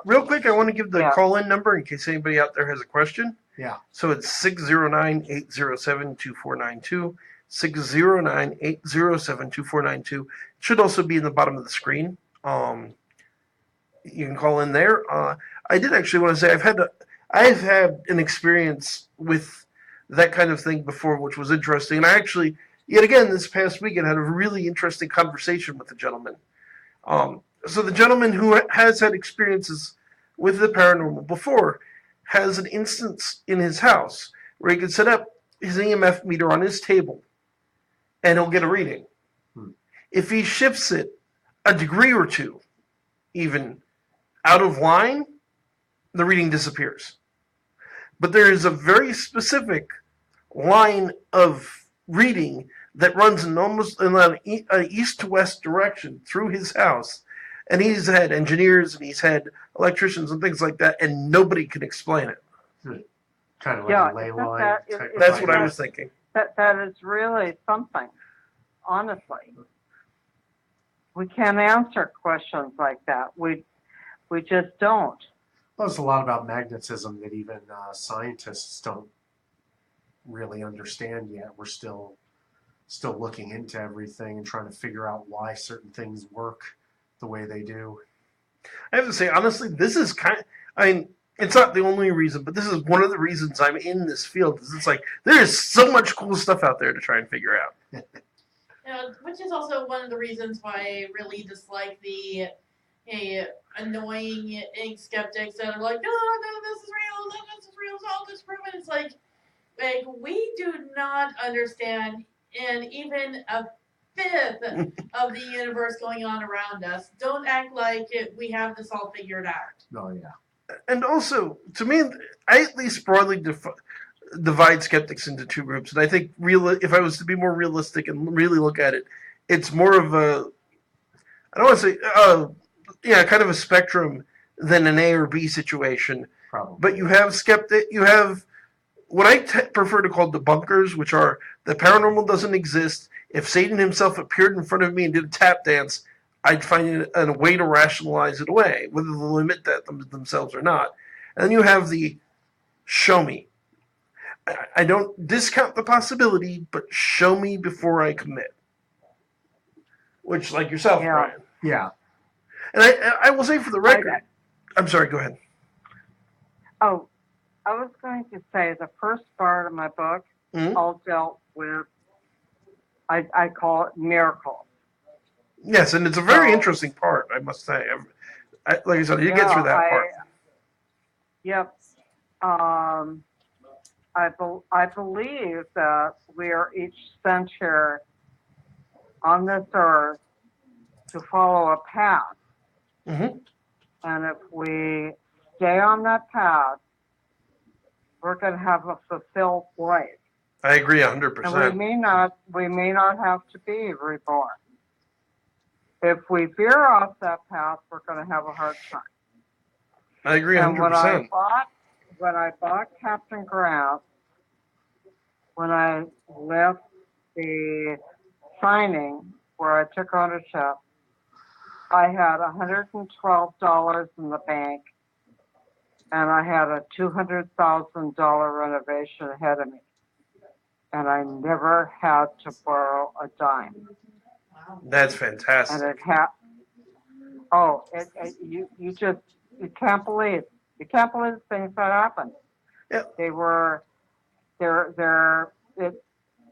Real quick, I want to give the Yeah. call-in number in case anybody out there has a question. Yeah. So it's 609-807-2492, 609-807-2492. It should also be in the bottom of the screen. You can call in there. I did actually want to say I've had an experience with that kind of thing before, which was interesting. And I actually, yet again, this past weekend had a really interesting conversation with a gentleman. So the gentleman who has had experiences with the paranormal before has an instance in his house where he can set up his EMF meter on his table and he'll get a reading. If he shifts it a degree or two, even out of line, the reading disappears. But there is a very specific line of reading that runs in almost in an east to west direction through his house. And he's had engineers and he's had electricians and things like that, and nobody can explain it. Kind of like Yeah, a ley isn't line. that- type of That's what I idea. was thinking. That is really something, honestly. We can't answer questions like that. We just don't. Well, there's a lot about magnetism that even scientists don't really understand yet. We're still looking into everything and trying to figure out why certain things work the way they do. I have to say, honestly, this is it's not the only reason, but this is one of the reasons I'm in this field. Is it's like there is so much cool stuff out there to try and figure out. Which is also one of the reasons why I really dislike the annoying skeptics that are like, no, this is real, this is real, it's all disproven. It's like we do not understand, and even a fifth of the universe going on around us. Don't act like we have this all figured out. Oh yeah. And also, to me, I at least broadly divide skeptics into two groups. And I think if I was to be more realistic and really look at it, it's more of a, I don't want to say, kind of a spectrum than an A or B situation. Probably. But you have what I prefer to call debunkers, which are the paranormal doesn't exist. if Satan himself appeared in front of me and did a tap dance, I'd find a way to rationalize it away, whether they'll admit that themselves or not. And then you have the show me. I don't discount the possibility, but show me before I commit. Which, like yourself, Yeah. Brian. Yeah. And I will say for the record, I'm sorry, go ahead. Oh, I was going to say the first part of my book all dealt with, I call it miracles. Yes, and it's a very interesting part, I must say. Like I said, you get through that part. Yep. I believe that we are each sent here on this earth to follow a path. Mm-hmm. And if we stay on that path, we're going to have a fulfilled life. I agree 100%. And we may not have to be reborn. If we veer off that path, we're going to have a hard time. I agree 100%. And when I bought Captain Grant, when I left the signing where I took ownership, I had $112 in the bank, and I had a $200,000 renovation ahead of me, and I never had to borrow a dime. That's fantastic. And you can't believe the things that happened. Yep.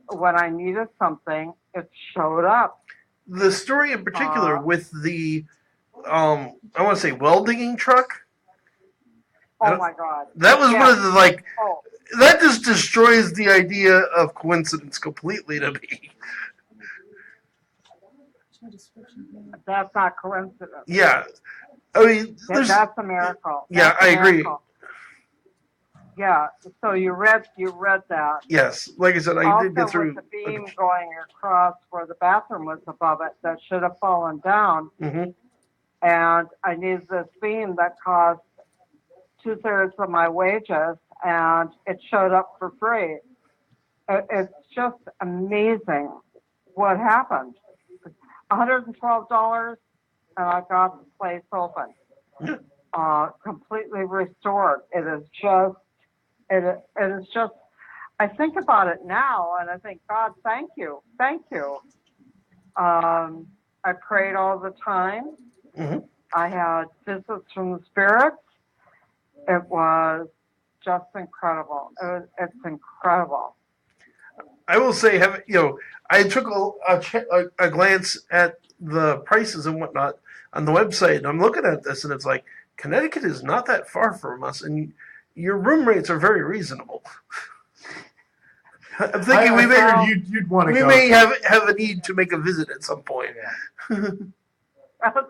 When I needed something, it showed up. The story in particular with the, I want to say well-digging truck. Oh my God. That was one of the, Oh. That just destroys the idea of coincidence completely to me. That's not coincidence. Yeah. I mean, that's a miracle. Yeah, I agree. Yeah, so you read that. Yes, like I said, I did get through. With the beam going across where the bathroom was above it, that should have fallen down. Mm-hmm. And I needed this beam that cost 2/3 of my wages, and it showed up for free. It's just amazing what happened. $112, and I got the place open, completely restored. It is just. I think about it now, and I think, God, thank you. I prayed all the time. Mm-hmm. I had visits from the spirits. It was just incredible. It's incredible. I will say, I took a glance at the prices and whatnot on the website, and I'm looking at this, and it's like, Connecticut is not that far from us, and your room rates are very reasonable. I'm thinking you'd want to we go. may have a need to make a visit at some point. Yeah.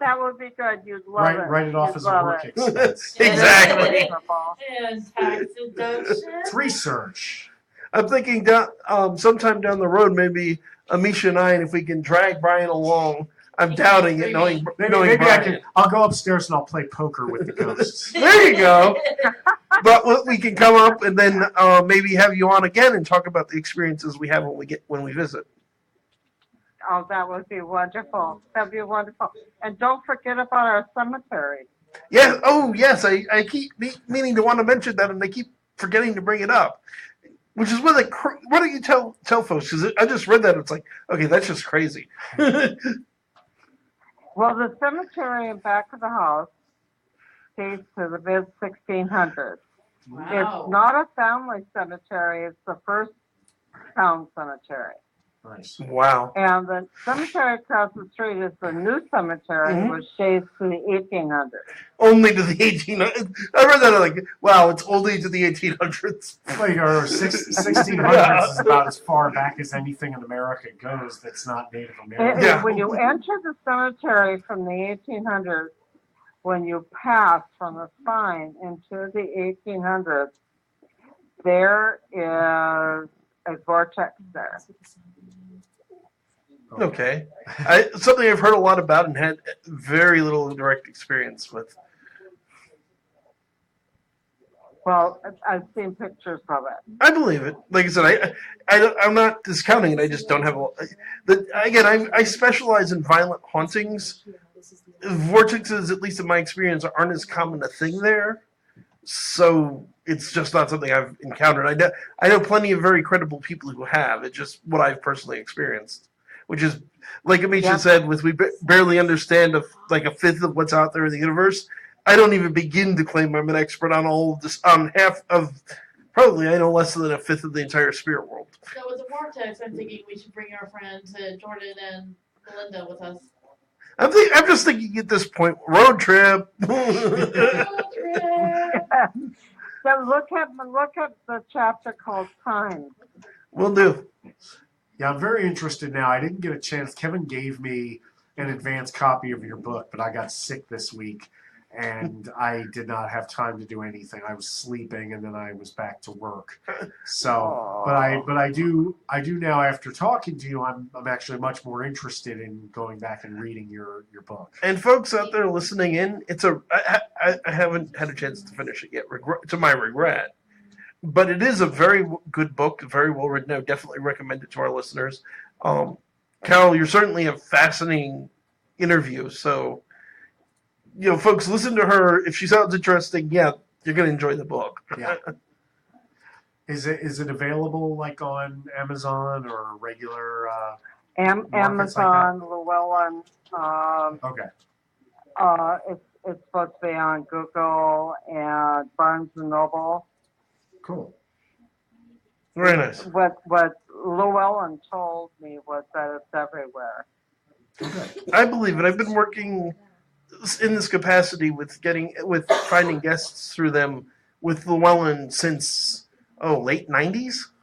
That would be good. You'd love it. Write it off as a work expense. Exactly. And tax deduction. It's research. I'm thinking sometime down the road, maybe Amisha and I, and if we can drag Brian along. I'm doubting it, knowing Maybe Brian. I'll go upstairs and I'll play poker with the ghosts. There you go. But we can come up and then maybe have you on again and talk about the experiences we have when we visit. Oh, that would be wonderful. That'd be wonderful. And don't forget about our cemetery. Yeah. Oh, yes. I keep meaning to want to mention that, and I keep forgetting to bring it up. Which is what don't you tell folks? Because I just read that. It's like, okay, that's just crazy. Well, the cemetery in back of the house dates to the mid-1600s. Wow. It's not a family cemetery. It's the first town cemetery. Nice. Wow. And the cemetery across the street is the new cemetery, which dates to the 1800s. Only to the 1800s. I read that, I'm like, wow, it's only to the 1800s. Like, or 1600s is about as far back as anything in America goes that's not Native American. Yeah. When you enter the cemetery from the 1800s, when you pass from the sign into the 1800s, there is a vortex there. Okay. Something I've heard a lot about and had very little direct experience with. Well, I've seen pictures of it. I believe it. Like I said, I'm not discounting it. I just don't have I specialize in violent hauntings. Vortexes, at least in my experience, aren't as common a thing there. So it's just not something I've encountered. I know plenty of very credible people who have. It's just what I've personally experienced, which is, like Amisha said, we barely understand like a fifth of what's out there in the universe. I don't even begin to claim I'm an expert on all of this, on half of, probably I know less than a fifth of the entire spirit world. So with the vortex, I'm thinking we should bring our friends Jordan and Melinda with us. I'm just thinking at this point, road trip. So look at the chapter called Time. Will do. Yeah, I'm very interested now. I didn't get a chance. Kevin gave me an advanced copy of your book, but I got sick this week, and I did not have time to do anything. I was sleeping, and then I was back to work. So, but I do now. After talking to you, I'm actually much more interested in going back and reading your book. And folks out there listening in, I haven't had a chance to finish it yet, to my regret. But it is a very good book, very well written. I would definitely recommend it to our listeners. Carol, you're certainly a fascinating interview. So, folks, listen to her. If she sounds interesting, yeah, you're going to enjoy the book. Yeah. Is it available like on Amazon or regular? Amazon, Llewellyn. Okay. It's supposed to be on Google and Barnes and Noble. Cool. Very nice. What Llewellyn told me was that it's everywhere. I believe it. I've been working in this capacity with finding guests through them with Llewellyn since late 90s.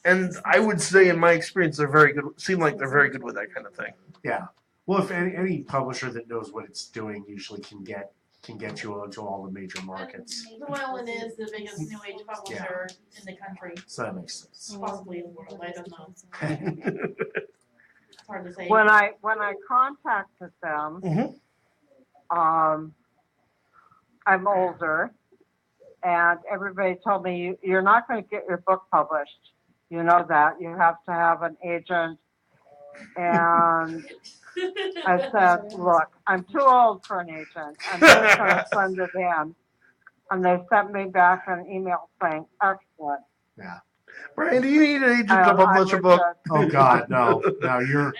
And I would say, in my experience, they're very good. Seem like they're very good with that kind of thing. Yeah. Well, if any publisher that knows what it's doing usually can get you onto all the major markets. Llewellyn is the biggest New Age publisher in the country. So that makes sense. Possibly in the world. I don't know. It's hard to say. When I contacted them, I'm older, and everybody told me you're not going to get your book published. You know that. You have to have an agent. And I said, look, I'm too old for an agent. I'm just going to send it in. And they sent me back an email saying, excellent. Yeah. Brian, do you need an agent to publish a book? Oh God, no. You're.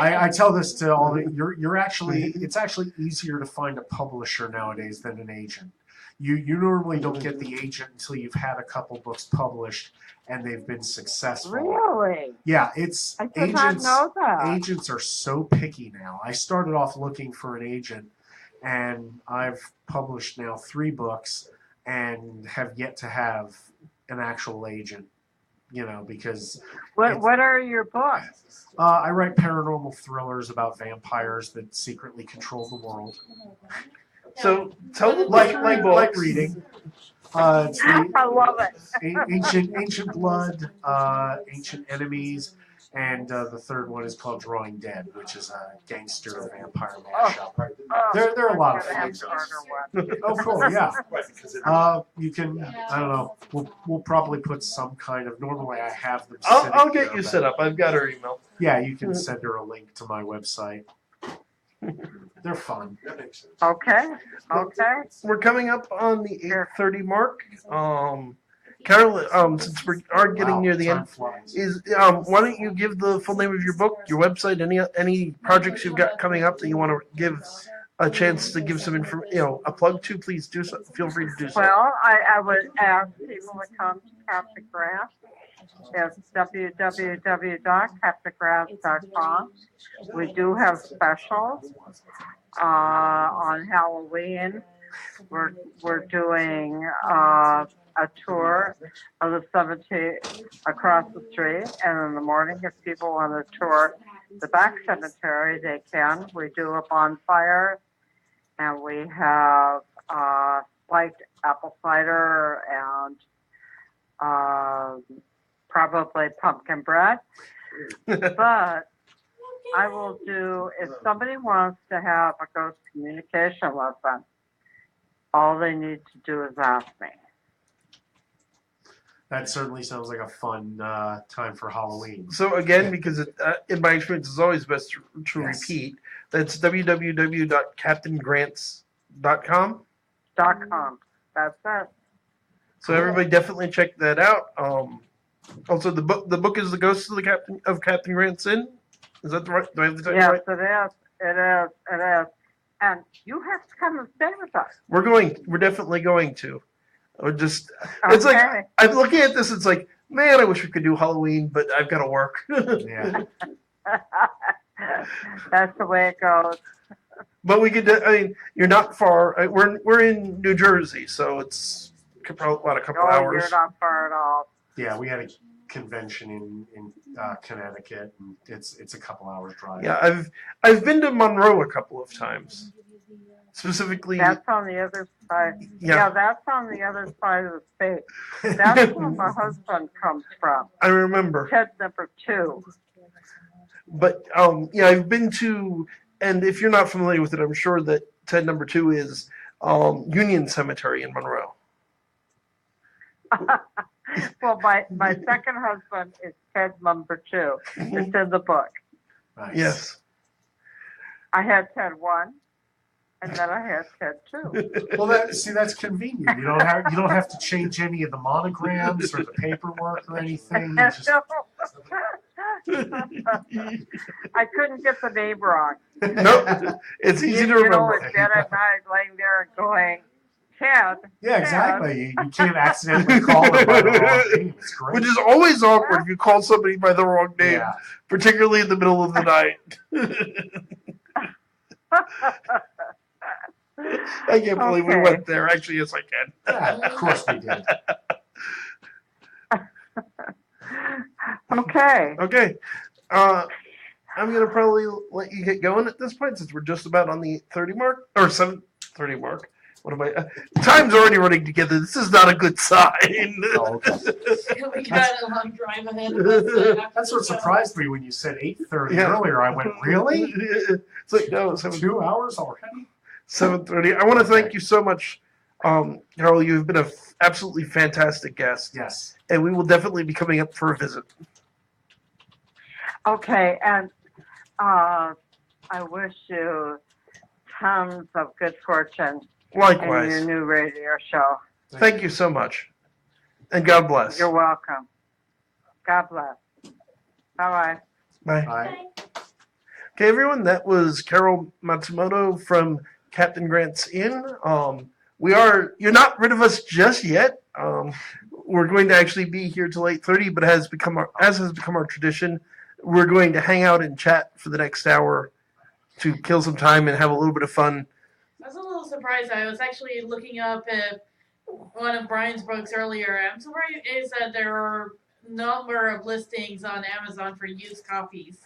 I tell this to all the. You're actually. It's actually easier to find a publisher nowadays than an agent. You normally don't get the agent until you've had a couple books published and they've been successful. Really? Yeah, I did not know that. Agents are so picky now. I started off looking for an agent, and I've published now 3 books and have yet to have an actual agent. Because what are your books? I write paranormal thrillers about vampires that secretly control the world. So tell them like reading. It's I love it. Ancient Blood, Ancient Enemies, and the third one is called Drawing Dead, which is a gangster vampire mashup. There are a lot of fun. Oh, cool! Yeah. You can. I don't know. We'll probably put some kind of. Normally, I have them. I'll get you set up. I've got her email. Yeah, you can send her a link to my website. They're fun. Okay. We're coming up on the 8:30 mark. Carol, since we are getting near the end, why don't you give the full name of your book, your website, any projects you've got coming up that you want to give a chance to give some information, a plug to? Please do so. Feel free to do so. Well, I would ask people to come to Captain Grass. It's www.captaingrass.com. We do have specials on Halloween. We're doing a tour of the cemetery across the street, and in the morning, if people want to tour the back cemetery, they can. We do a bonfire, and we have spiked apple cider and probably pumpkin bread. But I will do, if somebody wants to have a ghost communication lesson, all they need to do is ask me. That certainly sounds like a fun time for Halloween. So again, because in my experience, it's always best to Yes. repeat. That's www.captaingrants.com. .com. That's it. So everybody definitely check that out. Also, the book is The Ghosts of Captain Grant's Inn. Is that the right? Do I have the title Yes, right? it is. It is. It is. And you have to come and stay with us. We're definitely going to. It's like Okay. I'm looking at this. It's like, man, I wish we could do Halloween, but I've got to work. Yeah. That's the way it goes. But we could. I mean, you're not far. We're in New Jersey, so it's about a couple hours. You're not far at all. Yeah, we had a convention in Connecticut, and it's a couple hours drive. Yeah, I've been to Monroe a couple of times. Specifically, That's on the other side. Yeah. Yeah, that's on the other side of the state. That's where my husband comes from. I remember. Ted number 2. But yeah, I've been to, and if you're not familiar with it, I'm sure that Ted number 2 is Union Cemetery in Monroe. Well, my second husband is Ted number 2. It's in the book. Nice. Yes. I had Ted 1, and then I had Ted 2. Well, that's convenient. You don't have to change any of the monograms or the paperwork or anything. You just- I couldn't get the name wrong. No, it's easy to You know, remember. it's dead at night laying there and going, Ted. Yeah, exactly. You can't accidentally call them by the wrong name. It's great. Which is always awkward if you call somebody by the wrong name, Yeah. particularly in the middle of the night. I can't believe we Okay. went there. Actually, yes, I can. Yeah, of course we did. Okay. Okay. I'm going to probably let you get going at this point since we're just about on the 30 mark, or 7:30 mark. What am I? Time's already running together. This is not a good sign. Oh, okay. We got a long drive ahead of us. That's what surprised me when you said 8:30 Yeah. earlier. I went, really? It's like, no, 2 hours already? 7:30. I want to thank you so much, Carol. You've been an absolutely fantastic guest, Yes. and we will definitely be coming up for a visit. Okay, and I wish you tons of good fortune in your Likewise. new radio show. Thank you so much, and God bless. You're welcome. God bless. Bye-bye. Bye. Bye. Okay, everyone, that was Carol Matsumoto from Captain Grant's Inn. You're not rid of us just yet. We're going to actually be here till 8:30, but as has become our tradition, we're going to hang out and chat for the next hour to kill some time and have a little bit of fun. I was a little surprised. I was actually looking up one of Brian's books earlier. I'm surprised that there are a number of listings on Amazon for used copies.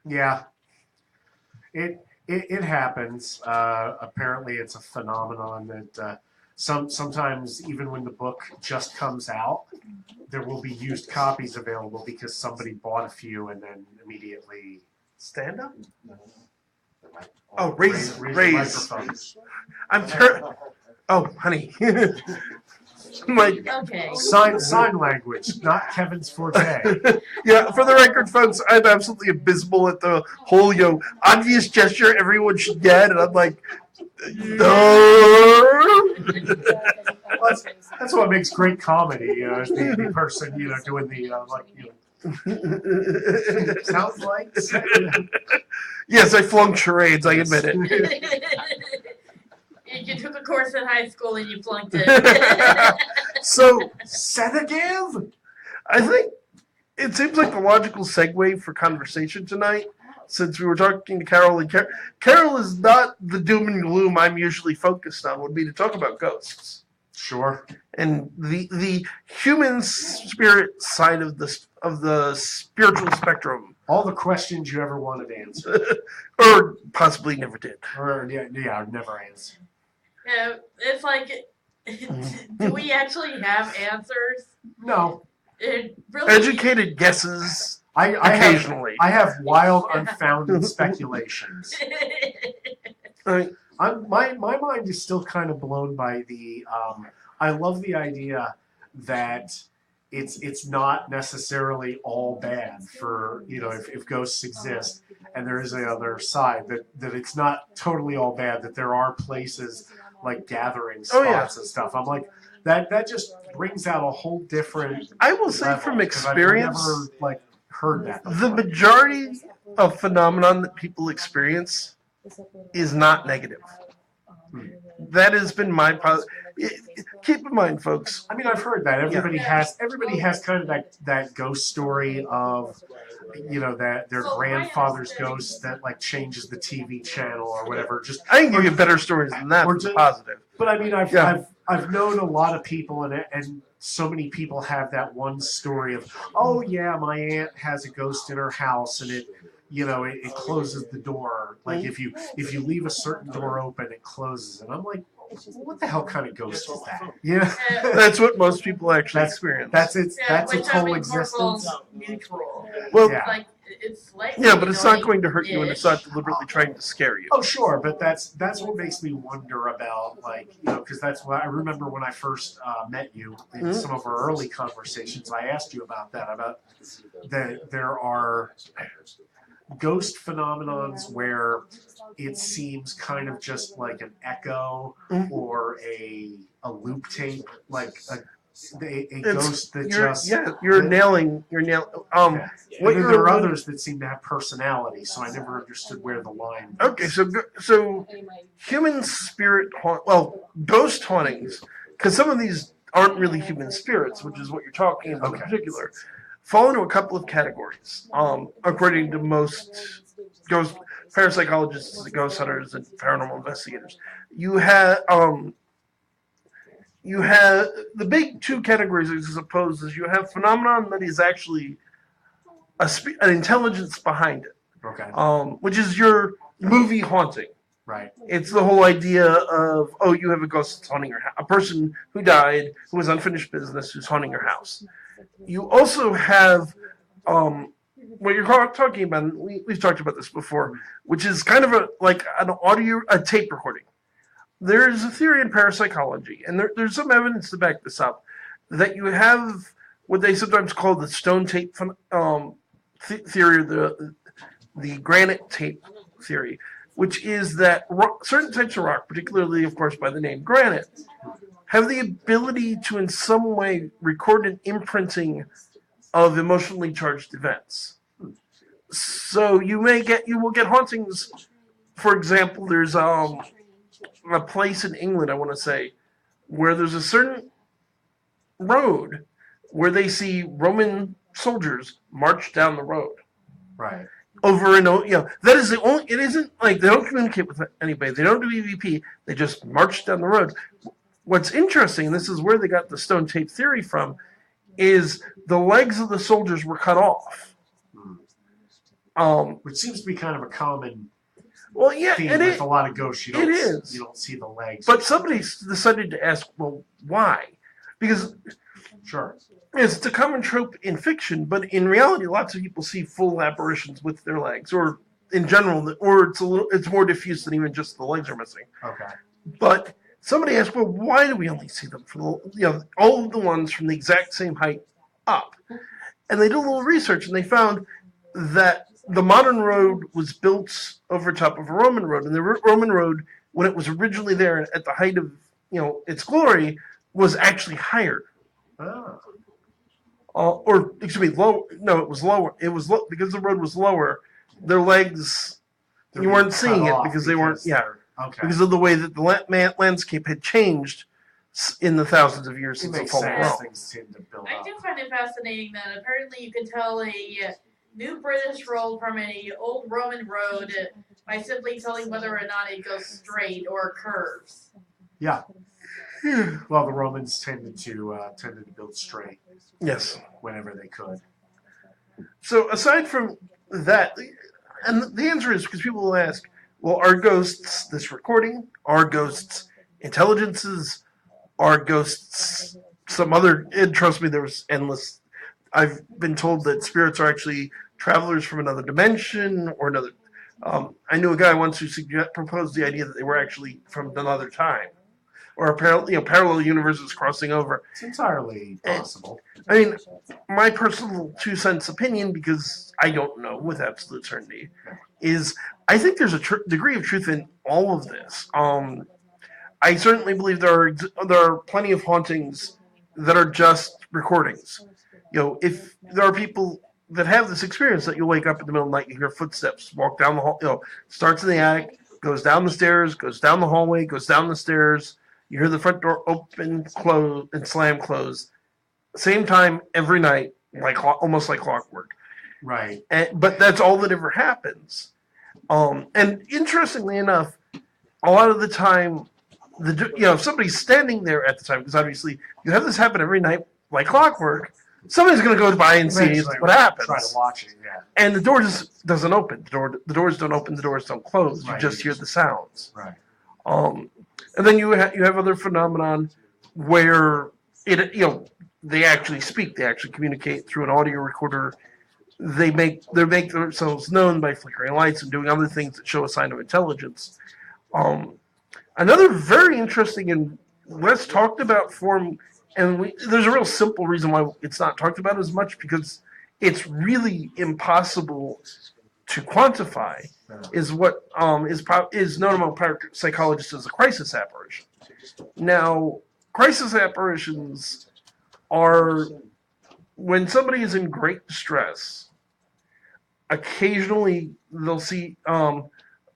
Yeah. It happens. Apparently, it's a phenomenon that sometimes, even when the book just comes out, there will be used copies available because somebody bought a few and then immediately Stand up? Oh, raise. the microphone. I'm sure. Oh, honey. Like, Okay. Sign language, not Kevin's forte. yeah, for the record, folks, I'm absolutely abysmal at the whole, obvious gesture everyone should get, and I'm like, no. That's what makes great comedy. The person, doing the sounds like. Yes, I flunked charades, I admit it. You took a course in high school and you flunked it. So, sedative? I think it seems like the logical segue for conversation tonight, since we were talking to Carol, and Carol is not the doom and gloom I'm usually focused on, would be to talk about ghosts. Sure. And the human spirit side of the spiritual spectrum. All the questions you ever wanted answered. Or possibly never did. Or, yeah, never answered. Yeah, it's like, do we actually have answers? No. It really. Educated guesses I occasionally. have wild, unfounded speculations. I mean, My mind is still kind of blown by the. I love the idea that it's not necessarily all bad for, if ghosts exist, and there is a other side, that it's not totally all bad, that there are places like gathering spots and stuff. I'm like, that just brings out a whole different I will say level, from 'cause experience, I've never heard that before. the majority of phenomenon that people experience is not negative. That has been my keep in mind, folks. I mean, I've heard that everybody has kind of that ghost story of, that their grandfather's ghost that changes the TV channel or whatever. Just I can give you better stories than that. Or just, positive. But I mean, I've known a lot of people, and so many people have that one story of, oh yeah, my aunt has a ghost in her house, and it closes the door. Like if you leave a certain door open, it closes. And I'm like, what the hell kind of ghost is that? Yeah, that's what most people actually experience. That's its whole existence. Neutral. Well, yeah. It's like but it's not going to hurt you, and it's not deliberately trying to scare you. Oh, sure, but that's what makes me wonder about, because that's what I remember when I first met you in some of our early conversations. I asked you about that, about that there are ghost phenomenons where it seems kind of just like an echo or a loop tape, like a ghost that you're nailing. Yeah. What there are others that seem to have personality, so I never understood where the line was. Okay, so human spirit ghost hauntings, because some of these aren't really human spirits, which is what you're talking about in particular, fall into a couple of categories. According to most ghost parapsychologists, ghost hunters, and paranormal investigators, you have the big two categories, I suppose, is you have phenomenon that is actually an intelligence behind it. Okay. Which is your movie haunting. Right. It's the whole idea of, you have a ghost that's haunting your house. A person who died, who has unfinished business, who's haunting your house. You also have what you're talking about, and we've talked about this before, which is kind of a tape recording. There is a theory in parapsychology, and there's some evidence to back this up, that you have what they sometimes call the stone tape theory, the granite tape theory, which is that certain types of rock, particularly, of course, by the name granite, have the ability to in some way record an imprinting of emotionally charged events. So you will get hauntings. For example, there's a place in England, I want to say, where there's a certain road where they see Roman soldiers march down the road. Right. Over and over, that is the only. It isn't like they don't communicate with anybody. They don't do EVP. They just march down the road. What's interesting, and this is where they got the stone tape theory from, is the legs of the soldiers were cut off. Which seems to be kind of a common theme with a lot of ghosts. You don't see the legs. But somebody decided to ask, well, why? Because it's a common trope in fiction, but in reality, lots of people see full apparitions with their legs, or in general, or it's more diffuse than even just the legs are missing. Okay. But somebody asked, well, why do we only see them for all of the ones from the exact same height up? And they did a little research, and they found that the modern road was built over top of a Roman road, and the Roman road, when it was originally there at the height of its glory, was actually higher. Oh. Or excuse me, low. No, it was lower. It was because the road was lower. Their legs, you weren't seeing it because they weren't. Yeah, okay. Because of the way that the landscape had changed in the thousands of years since the fall of Rome. Things tend to build I up. do find it fascinating that apparently you can tell a new British road from an old Roman road by simply telling whether or not it goes straight or curves. Yeah. Well, the Romans tended to build straight. Yes. Whenever they could. So aside from that, and the answer is because people will ask, well, are ghosts this recording? Are ghosts intelligences? Are ghosts some other? And trust me, there was endless. I've been told that spirits are actually travelers from another dimension or another. I knew a guy once who proposed the idea that they were actually from another time, or parallel universes crossing over. It's entirely possible. I mean, my personal 2 cents opinion, because I don't know with absolute certainty, is I think there's a degree of truth in all of this. I certainly believe there are plenty of hauntings that are just recordings. If there are people that have this experience that you'll wake up in the middle of the night, you hear footsteps walk down the hall. Starts in the attic, goes down the stairs, goes down the hallway, goes down the stairs. You hear the front door open, close, and slam close. Same time every night, almost like clockwork. Right. But that's all that ever happens. And interestingly enough, a lot of the time, if somebody's standing there at the time, because obviously you have this happen every night like clockwork, somebody's going to go by and see what happens. Try to watch it, yeah. And the door just doesn't open. The doors don't open. The doors don't close. You just hear the sounds. Right. And then you have other phenomenon where they actually speak. They actually communicate through an audio recorder. They make themselves known by flickering lights and doing other things that show a sign of intelligence. Another very interesting and less talked about form, and there's a real simple reason why it's not talked about as much, because it's really impossible to quantify, is what is known among psychologists as a crisis apparition. Now, crisis apparitions are when somebody is in great distress. Occasionally, they'll see. I'm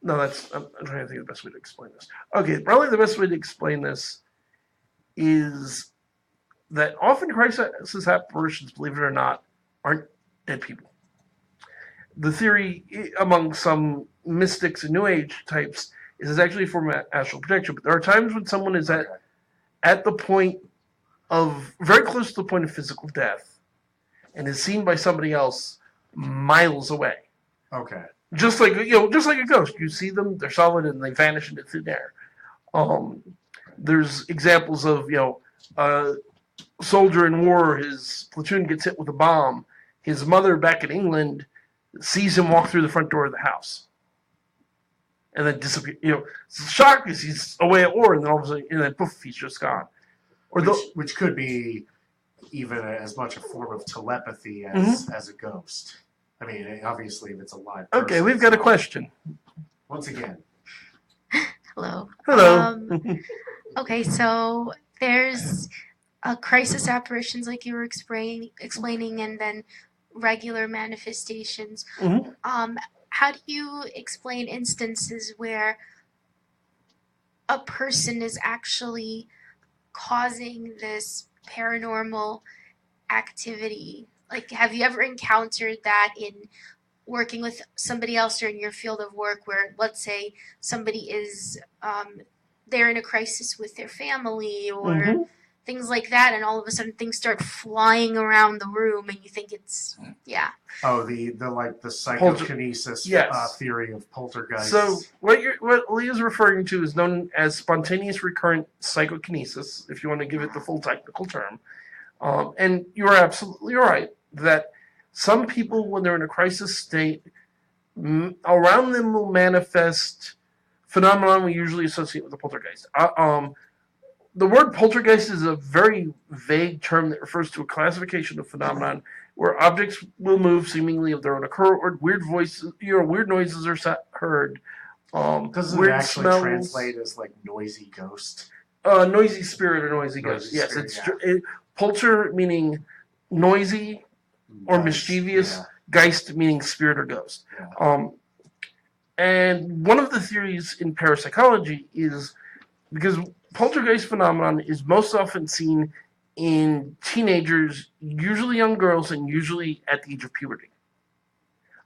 trying to think of the best way to explain this. Okay, probably the best way to explain this is that often crisis apparitions, believe it or not, aren't dead people. The theory among some mystics and New Age types is it's actually a form of astral projection. But there are times when someone is at the point of, very close to the point of physical death, and is seen by somebody else miles away. Okay. Just like a ghost. You see them, they're solid, and they vanish into thin air. There's examples of, a soldier in war, his platoon gets hit with a bomb. His mother back in England sees him walk through the front door of the house. And then disappear. Shocked because he's away at war, and then all of a sudden, poof, he's just gone. Which could be even as much a form of telepathy as a ghost. I mean, obviously, if it's a live person. Okay, we've got a question. Once again. Hello. Hello. Okay, so there's crisis apparitions, like you were explaining, and then regular manifestations. Mm-hmm. How do you explain instances where a person is actually causing this paranormal activity? Like, have you ever encountered that in working with somebody else or in your field of work, where, let's say, somebody is they're in a crisis with their family or things like that, and all of a sudden things start flying around the room, and you think it's Oh, the psychokinesis theory of poltergeist. So what Leah's referring to is known as spontaneous recurrent psychokinesis, if you want to give it the full technical term. And you are absolutely right that some people, when they're in a crisis state, around them will manifest phenomenon we usually associate with a poltergeist. The word poltergeist is a very vague term that refers to a classification of phenomenon where objects will move seemingly of their own accord, or weird voices, weird noises are heard. Doesn't weird it actually smells, translate as like noisy ghost? Noisy spirit or noisy ghost. Yes, Spirit, polter meaning noisy or mischievous, geist meaning spirit or ghost. Yeah. And one of the theories in parapsychology is because poltergeist phenomenon is most often seen in teenagers, usually young girls, and usually at the age of puberty.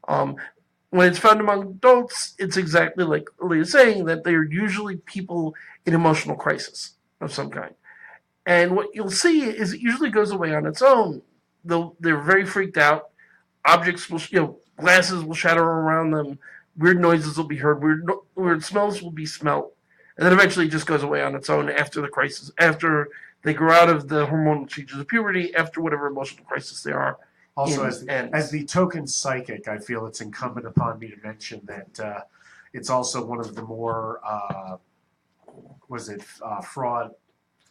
When it's found among adults, it's exactly like Leah's saying, that they're usually people in emotional crisis of some kind. And what you'll see is it usually goes away on its own. They're very freaked out. Objects will, glasses will shatter around them. Weird noises will be heard. Weird smells will be smelt. And then eventually it just goes away on its own after the crisis, after they grow out of the hormonal changes of puberty, after whatever emotional crisis they are. Also, as the token psychic, I feel it's incumbent upon me to mention that it's also one of the more, fraud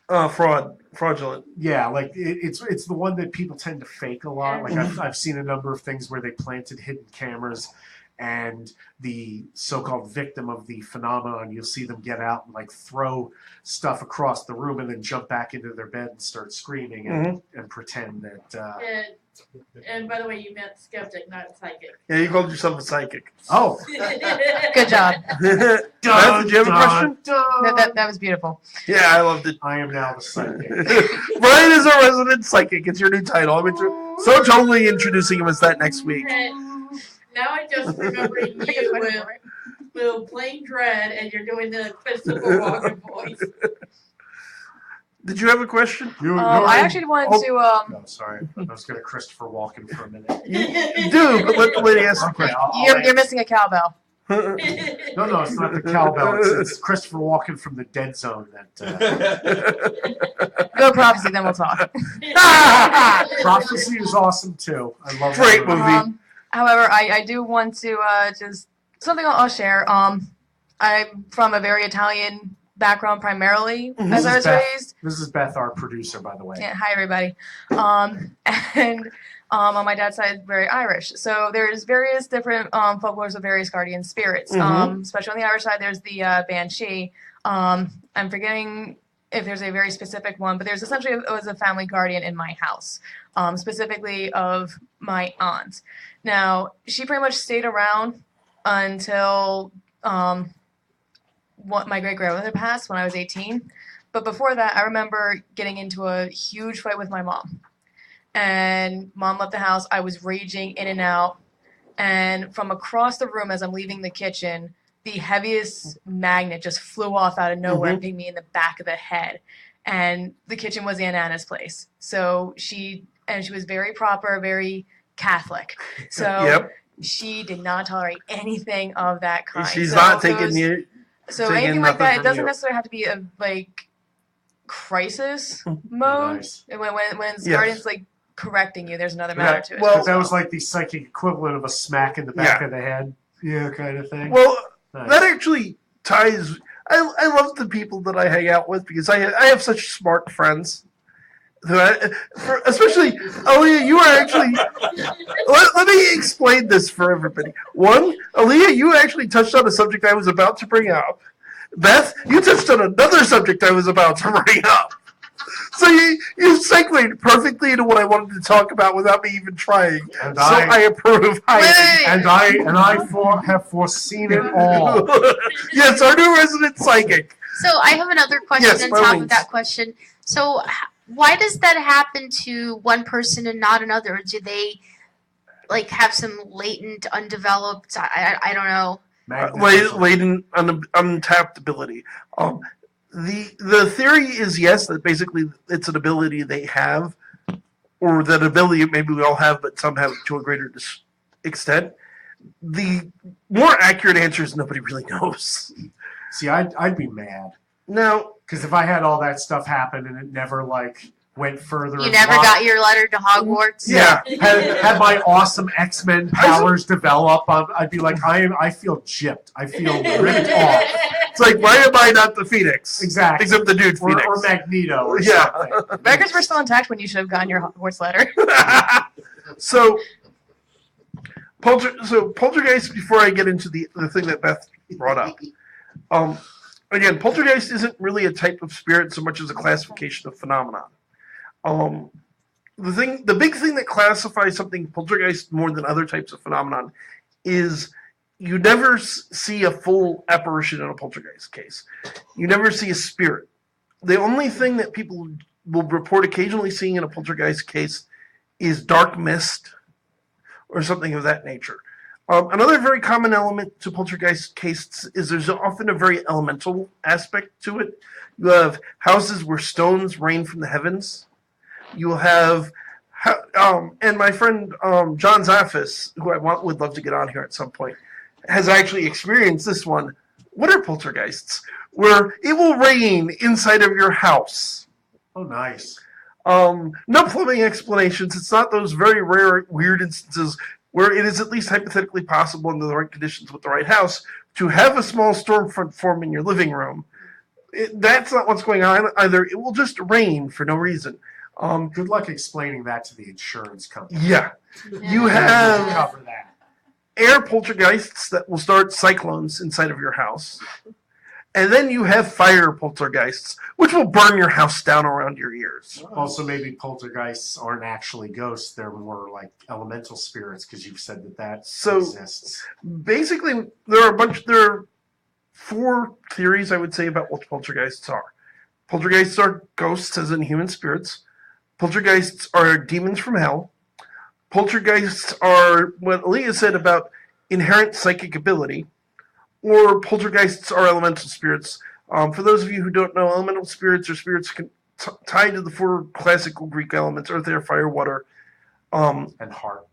Fraudulent. Yeah, like it's the one that people tend to fake a lot. Like I've seen a number of things where they planted hidden cameras, and the so-called victim of the phenomenon, you'll see them get out and like throw stuff across the room and then jump back into their bed and start screaming and pretend that. And by the way, you meant skeptic, not psychic. Yeah, you called yourself a psychic. Oh, Good job. Beth, did you have a question? That was beautiful. Yeah, I loved it. I am now the psychic. Brian is a resident psychic. It's your new title. So totally introducing him as that next week. Now I just remembering you with playing Dread, and you're doing the Christopher Walken voice. Did you have a question? I actually wanted to. No, sorry. I was going to Christopher Walken for a minute. You do, but let the lady ask the question. You're missing a cowbell. No, it's not the cowbell. It's Christopher Walken from the Dead Zone. Go Prophecy, then we'll talk. Prophecy is awesome too. I love Great that movie. However, I do want to just something I'll share. I'm from a very Italian background primarily, as I was raised. This is Beth, our producer, by the way. Yeah, hi everybody. And on my dad's side, very Irish. So there's various different folklores of various guardian spirits. Especially on the Irish side, there's the banshee. I'm forgetting if there's a very specific one, but there's essentially it was a family guardian in my house, specifically of my aunt. Now she pretty much stayed around until my great grandmother passed when I was 18. But before that, I remember getting into a huge fight with my mom. And mom left the house. I was raging in and out. And from across the room as I'm leaving the kitchen, the heaviest magnet just flew off out of nowhere and hit me in the back of the head. And the kitchen was Aunt Anna's place. So she was very proper, very Catholic. So she did not tolerate anything of that kind. She's not taking you. So anything like that, it doesn't necessarily have to be a crisis mode. Nice. When guardian's correcting you, there's another matter to it. Well, that was like the psychic equivalent of a smack in the back of the head, kind of thing. Well, that actually ties. I love the people that I hang out with because I have such smart friends. Especially, Aaliyah, you are actually. Let me explain this for everybody. One, Aaliyah, you actually touched on a subject I was about to bring up. Beth, you touched on another subject I was about to bring up. So you segued perfectly into what I wanted to talk about without me even trying. And I approve highly. And I have foreseen it all. Yes, our new resident psychic. So I have another question on top of that question. So why does that happen to one person and not another? Do they have some latent, undeveloped? I don't know. Latent, untapped ability. The theory is yes, that basically it's an ability they have, or that ability maybe we all have, but some have to a greater extent. The more accurate answer is nobody really knows. See, I'd be mad. No. Because if I had all that stuff happen and it never went further. You never got your letter to Hogwarts? Yeah. had my awesome X-Men powers develop, I'd be like, I feel gypped. I feel ripped off. It's like, why am I not the Phoenix? Exactly. Except the dude Phoenix. Or Magneto or something. Records were still intact when you should have gotten your Hogwarts letter. So Poltergeist, before I get into the thing that Beth brought up, again, Poltergeist isn't really a type of spirit so much as a classification of phenomenon. The big thing that classifies something Poltergeist more than other types of phenomenon is you never see a full apparition in a Poltergeist case. You never see a spirit. The only thing that people will report occasionally seeing in a Poltergeist case is dark mist or something of that nature. Another very common element to Poltergeist cases is there's often a very elemental aspect to it. You have houses where stones rain from the heavens. You will have, and my friend John Zaffis, who would love to get on here at some point, has actually experienced this one. What are poltergeists? Where it will rain inside of your house. Oh, nice. No plumbing explanations. It's not those very rare, weird instances where it is at least hypothetically possible under the right conditions with the right house to have a small storm front form in your living room. That's not what's going on either. It will just rain for no reason. Good luck explaining that to the insurance company. Yeah. You We'll have cover that. air poltergeists that will start cyclones inside of your house. And then you have fire poltergeists, which will burn your house down around your ears. Also, maybe poltergeists aren't actually ghosts; they're more like elemental spirits, because you've said that exists. Basically, there are 4 theories I would say about what poltergeists are. Poltergeists are ghosts, as in human spirits. Poltergeists are demons from hell. Poltergeists are what Aaliyah said about inherent psychic ability. Or poltergeists are elemental spirits. For those of you who don't know, elemental spirits are spirits tied to the 4 classical Greek elements: earth, air, fire, water. And heart.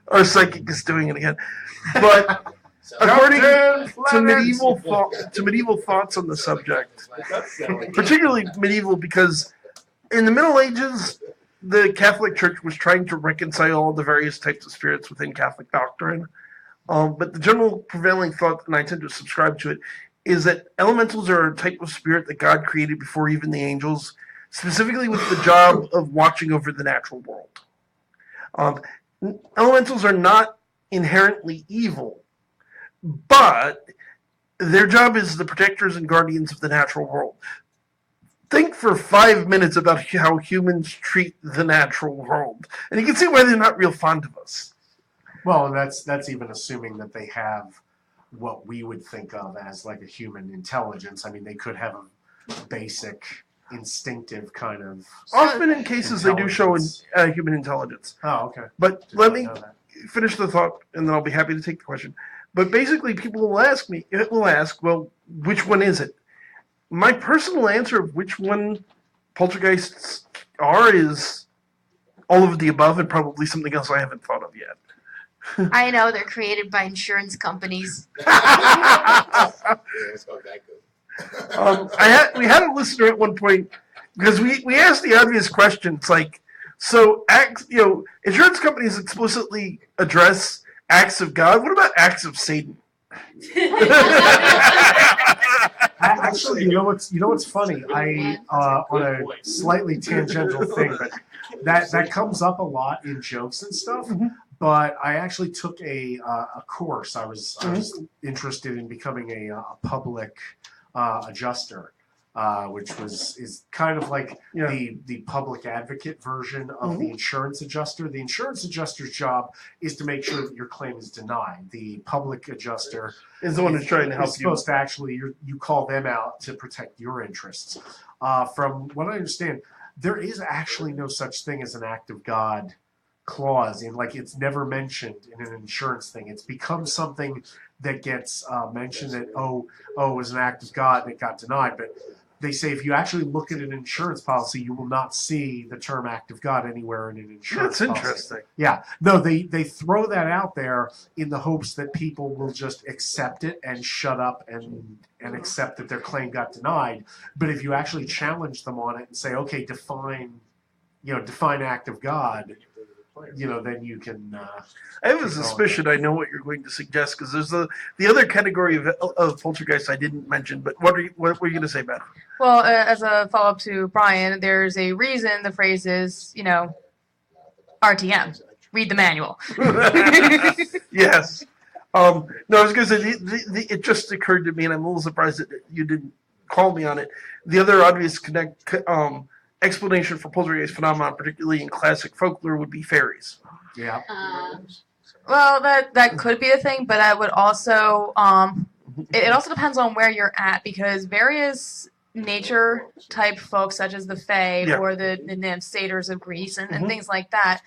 Our psychic is doing it again. But according to medieval thoughts on the subject, particularly medieval, because in the Middle Ages, the Catholic Church was trying to reconcile all the various types of spirits within Catholic doctrine. But the general prevailing thought, and I tend to subscribe to it, is that elementals are a type of spirit that God created before even the angels, specifically with the job of watching over the natural world. Elementals are not inherently evil, but their job is the protectors and guardians of the natural world. Think for 5 minutes about how humans treat the natural world, and you can see why they're not real fond of us. Well, and that's even assuming that they have what we would think of as like a human intelligence. I mean, they could have a basic, instinctive kind of. Often in cases they do show human intelligence. Oh, okay. But Did let not me know that. finish the thought, and then I'll be happy to take the question. But basically, people will ask, well, which one is it? My personal answer of which one poltergeists are is all of the above, and probably something else I haven't thought of yet. I know they're created by insurance companies. We had a listener at one point, because we asked the obvious question. It's like, so insurance companies explicitly address acts of God. What about acts of Satan? Actually, you know what's funny? I on a slightly tangential thing, but that comes up a lot in jokes and stuff. Mm-hmm. But I actually took a course. I was interested in becoming a public adjuster, which is kind of like the public advocate version of the insurance adjuster. The insurance adjuster's job is to make sure that your claim is denied. The public adjuster is the one who's trying to help you. Supposed to actually you call them out to protect your interests. From what I understand, there is actually no such thing as an act of God clause in, like, it's never mentioned in an insurance thing. It's become something that gets mentioned that it was an act of God and it got denied. But they say if you actually look at an insurance policy, you will not see the term act of God anywhere in an insurance That's policy. interesting. Yeah. No, they throw that out there in the hopes that people will just accept it and shut up and accept that their claim got denied. But if you actually challenge them on it and say, okay, define act of God, then you can. I have a suspicion I know what you're going to suggest, because there's the other category of poltergeist I didn't mention. But what were you going to say, Beth? Well, as a follow-up to Brian, there's a reason the phrase is, RTM. Read the manual. Yes. No, I was going to say, it just occurred to me, and I'm a little surprised that you didn't call me on it. The other obvious explanation for poltergeist phenomenon, particularly in classic folklore, would be fairies. Yeah. Well, that could be a thing, but I would also it also depends on where you're at, because various nature type folks such as the Fae or the nymphs, satyrs of Greece and things like that,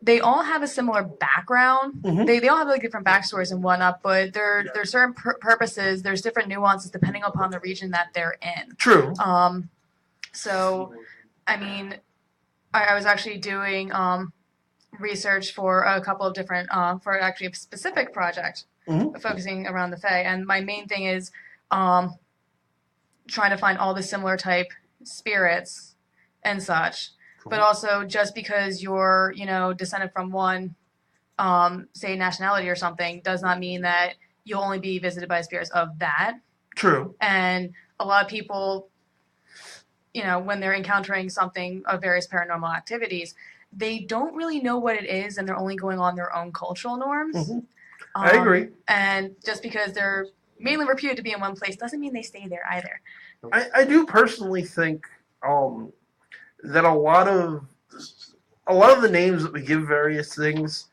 they all have a similar background. Mm-hmm. They all have like different backstories and whatnot, but there's certain purposes. There's different nuances depending upon the region that they're in. True. So, I mean, I was actually doing research for a couple of different, for actually a specific project focusing around the Fae, and my main thing is trying to find all the similar type spirits and such. Cool. But also, just because you're, descended from one, say, nationality or something, does not mean that you'll only be visited by spirits of that. True. And a lot of people, when they're encountering something of various paranormal activities, they don't really know what it is, and they're only going on their own cultural norms. Mhm. I agree. And just because they're mainly reputed to be in one place doesn't mean they stay there either. I do personally think that a lot of the names that we give various things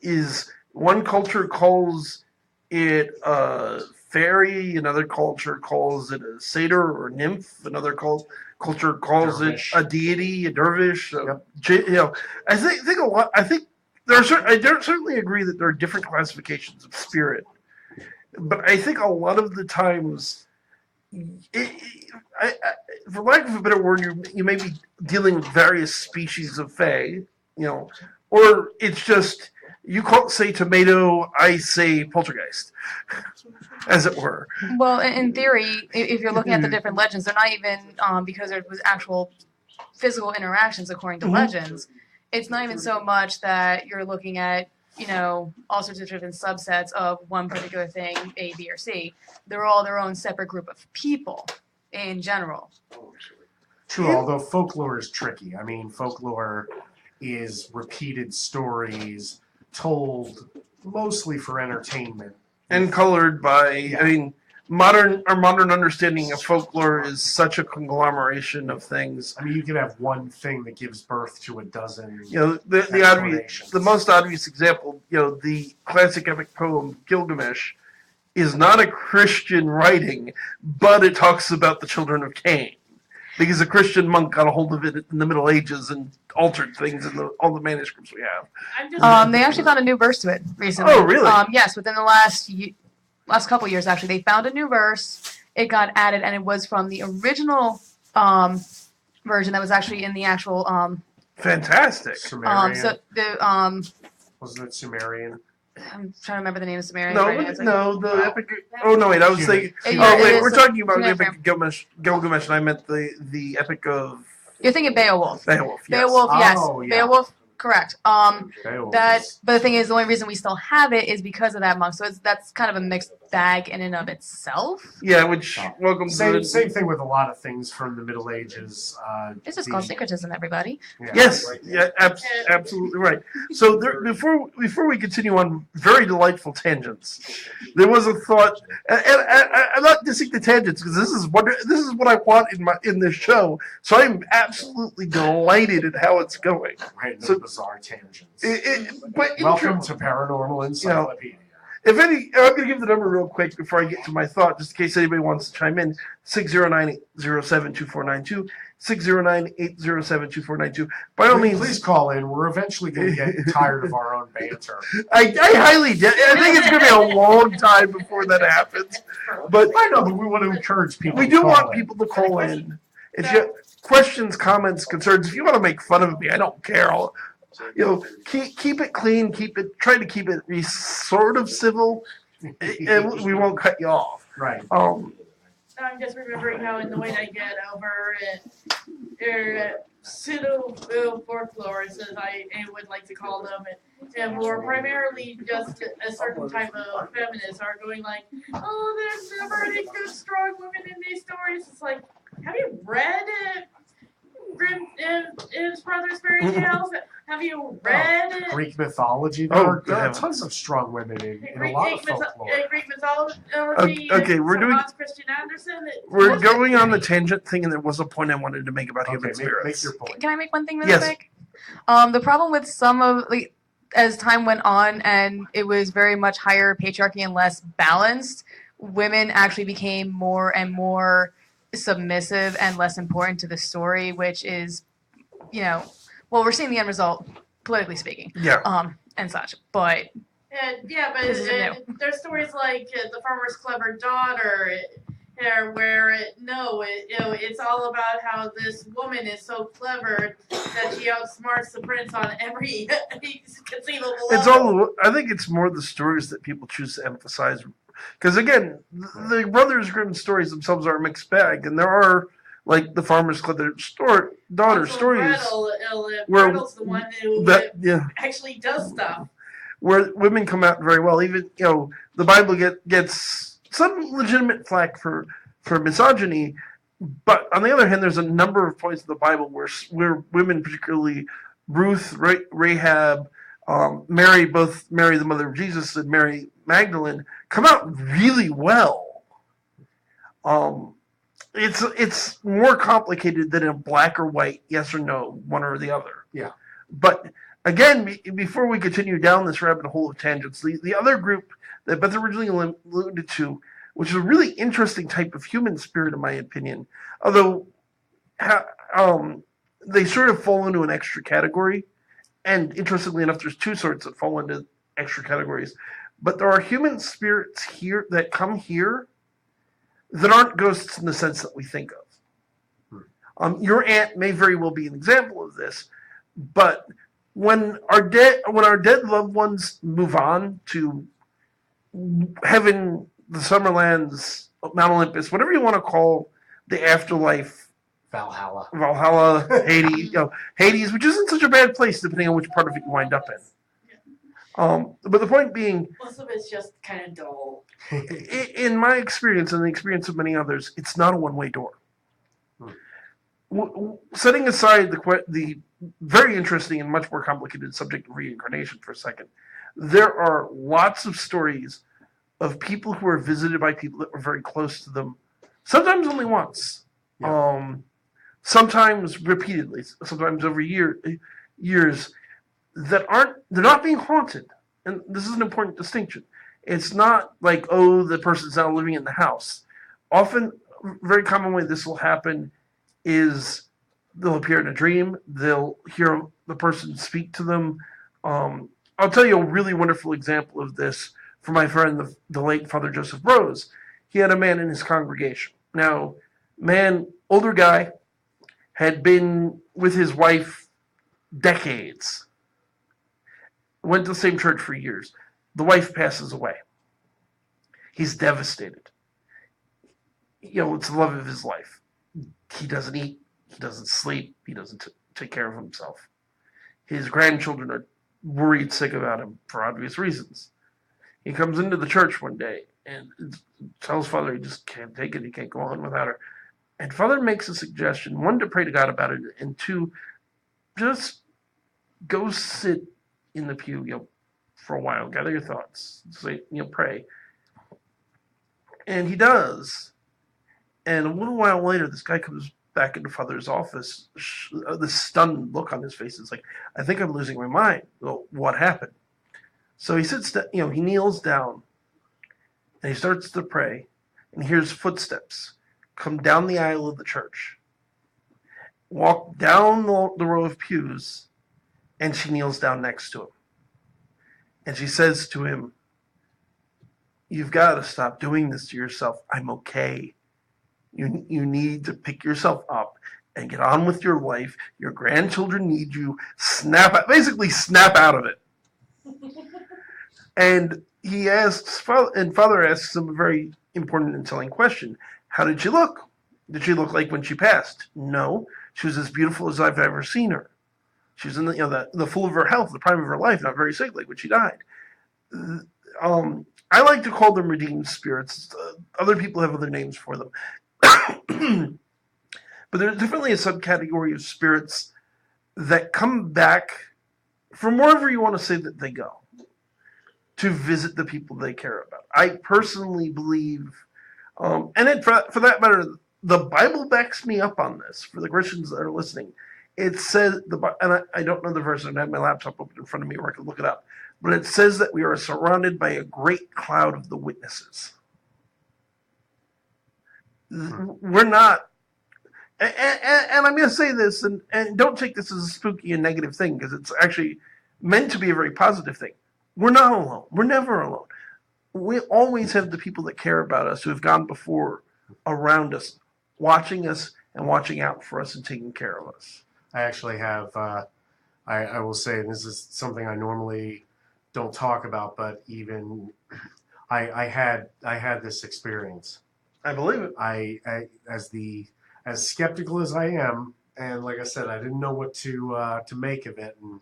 is one culture calls it a fairy, another culture calls it a satyr or nymph, another culture calls Dervish. it a deity, a dervish. Yep. I think a lot. I think there are I certainly agree that there are different classifications of spirit, but I think a lot of the times, for lack of a better word, you may be dealing with various species of fae, or it's just you say tomato, I say poltergeist, as it were. Well, in theory, if you're looking at the different legends, they're not even because there was actual physical interactions according to legends. It's not even so much that you're looking at all sorts of different subsets of one particular thing, A, B, or C. They're all their own separate group of people in general. True, although folklore is tricky. I mean, folklore is repeated stories told mostly for entertainment. And colored by, our modern understanding of folklore is such a conglomeration of things. I mean, you can have one thing that gives birth to a dozen. The most obvious example, the classic epic poem Gilgamesh, is not a Christian writing, but it talks about the children of Cain. Because a Christian monk got a hold of it in the Middle Ages and altered things in all the manuscripts we have. They actually found a new verse to it recently. Oh, really? Yes, within the last couple years, actually, they found a new verse. It got added, and it was from the original version that was actually in the actual. Fantastic. Sumerian. Wasn't it Sumerian? I'm trying to remember the name of Sumerian. The epic. Oh no, wait! I was thinking. We're talking about the epic of Gilgamesh, and I meant the epic of. You're thinking Beowulf. Beowulf, yes. Beowulf, yes. Oh, yeah. Beowulf, correct. Beowulf But is- the thing is, the only reason we still have it is because of that monk. So that's kind of a mixed bag in and of itself. Yeah, which welcome Same to thing with a lot of things from the Middle Ages. It's just called syncretism, everybody. Yeah. Yes, yeah, absolutely right. So before we continue on very delightful tangents, there was a thought, and I'm not dissing the tangents because this is what I want in this show. So I'm absolutely delighted at how it's going. Right, no So- bizarre tangents. But in Welcome truth, to Paranormal Encyclopedia. I'm going to give the number real quick before I get to my thought, just in case anybody wants to chime in. 609-807-2492, 609-807-2492. By all means, Please call in. We're eventually going to get tired of our own banter. I think it's going to be a long time before that happens. But I know, but we want to encourage people. we to do call want in. people to call in. If you have questions, comments, concerns, if you want to make fun of me, I don't care. Keep it clean. Try to keep it sort of civil, and we won't cut you off. Right. I'm just remembering how annoyed I get over pseudo folklorists, as I would like to call them, and who are primarily just a certain type of feminists are going like, oh, there's never any good strong women in these stories. It's like, have you read Grimm his brother's fairy tales? Have you read Greek mythology? There are tons of strong women in a lot of folklore. Greek mythology? Okay, we're doing. Hans Christian Andersen. We're going on the tangent thing, and there was a point I wanted to make about human Make spirits. your point. Can I make one thing really Yes. quick? The problem with some of as time went on and it was very much higher patriarchy and less balanced, women actually became more and more submissive and less important to the story, which is, we're seeing the end result, politically speaking, Yeah. and such. But This isn't new. There's stories like the farmer's clever daughter, where it's all about how this woman is so clever that she outsmarts the prince on every conceivable level. I think it's more the stories that people choose to emphasize. Because again, the Brothers Grimm stories themselves are a mixed bag, and there are like the farmer's clever daughter stories. Gretel's the one who actually does stuff. where women come out very well. Even the Bible gets some legitimate flack for misogyny, but on the other hand, there's a number of points in the Bible where women, particularly Ruth, Rahab, Mary, both Mary the mother of Jesus and Mary Magdalene, come out really well. It's more complicated than a black or white, yes or no, one or the other. Yeah. But again, before we continue down this rabbit hole of tangents, the other group that Beth originally alluded to, which is a really interesting type of human spirit, in my opinion, although they sort of fall into an extra category. And interestingly enough, there's two sorts that fall into extra categories. But there are human spirits here that come here that aren't ghosts in the sense that we think of. Your aunt may very well be an example of this, but when our dead loved ones move on to heaven, the Summerlands, Mount Olympus, whatever you want to call the afterlife, Valhalla, Hades, which isn't such a bad place depending on which part of it you wind up in. But the point being, Most of it's just kind of dull. in my experience and the experience of many others, it's not a one-way door. Setting aside the very interesting and much more complicated subject of reincarnation for a second, there are lots of stories of people who are visited by people that were very close to them, sometimes only once, sometimes repeatedly, sometimes over years, they're not being haunted. And this is an important distinction. It's not like, the person's now living in the house. Often, very common way this will happen is they'll appear in a dream. They'll hear the person speak to them. I'll tell you a really wonderful example of this from my friend, the late Father Joseph Rose. He had a man in his congregation. Now, older guy, had been with his wife decades. Went to the same church for years. The wife passes away. He's devastated. It's the love of his life. He doesn't eat. He doesn't sleep. He doesn't take care of himself. His grandchildren are worried sick about him for obvious reasons. He comes into the church one day and tells Father he just can't take it. He can't go on without her. And Father makes a suggestion, one, to pray to God about it, and two, just go sit in the pew, for a while, gather your thoughts, say, pray. And he does. And a little while later, this guy comes back into Father's office, this stunned look on his face. It's like, I think I'm losing my mind. Well, what happened? So he sits down, he kneels down, and he starts to pray, and he hears footsteps come down the aisle of the church, walk down the row of pews, and she kneels down next to him. And she says to him, "You've got to stop doing this to yourself. I'm okay. You need to pick yourself up and get on with your life. Your grandchildren need you. Basically snap out of it." And he asks, and Father asks him a very important and telling question. How did she look? Did she look like when she passed? No. She was as beautiful as I've ever seen her. She was in the full of her health, the prime of her life, not very sick like when she died. I like to call them redeemed spirits. Other people have other names for them. But there's definitely a subcategory of spirits that come back from wherever you want to say that they go to visit the people they care about. I personally believe, for that matter, the Bible backs me up on this. For the Christians that are listening, it says, and I don't know the verse, I don't have my laptop open in front of me where I can look it up, but it says that we are surrounded by a great cloud of the witnesses. We're not, and I'm going to say this, and don't take this as a spooky and negative thing, because it's actually meant to be a very positive thing. We're not alone. We're never alone. We always have the people that care about us, who have gone before, around us, watching us and watching out for us and taking care of us. I actually have, I will say, and this is something I normally don't talk about, but even I had this experience. I believe it. I as skeptical as I am, and like I said, I didn't know what to make of it, and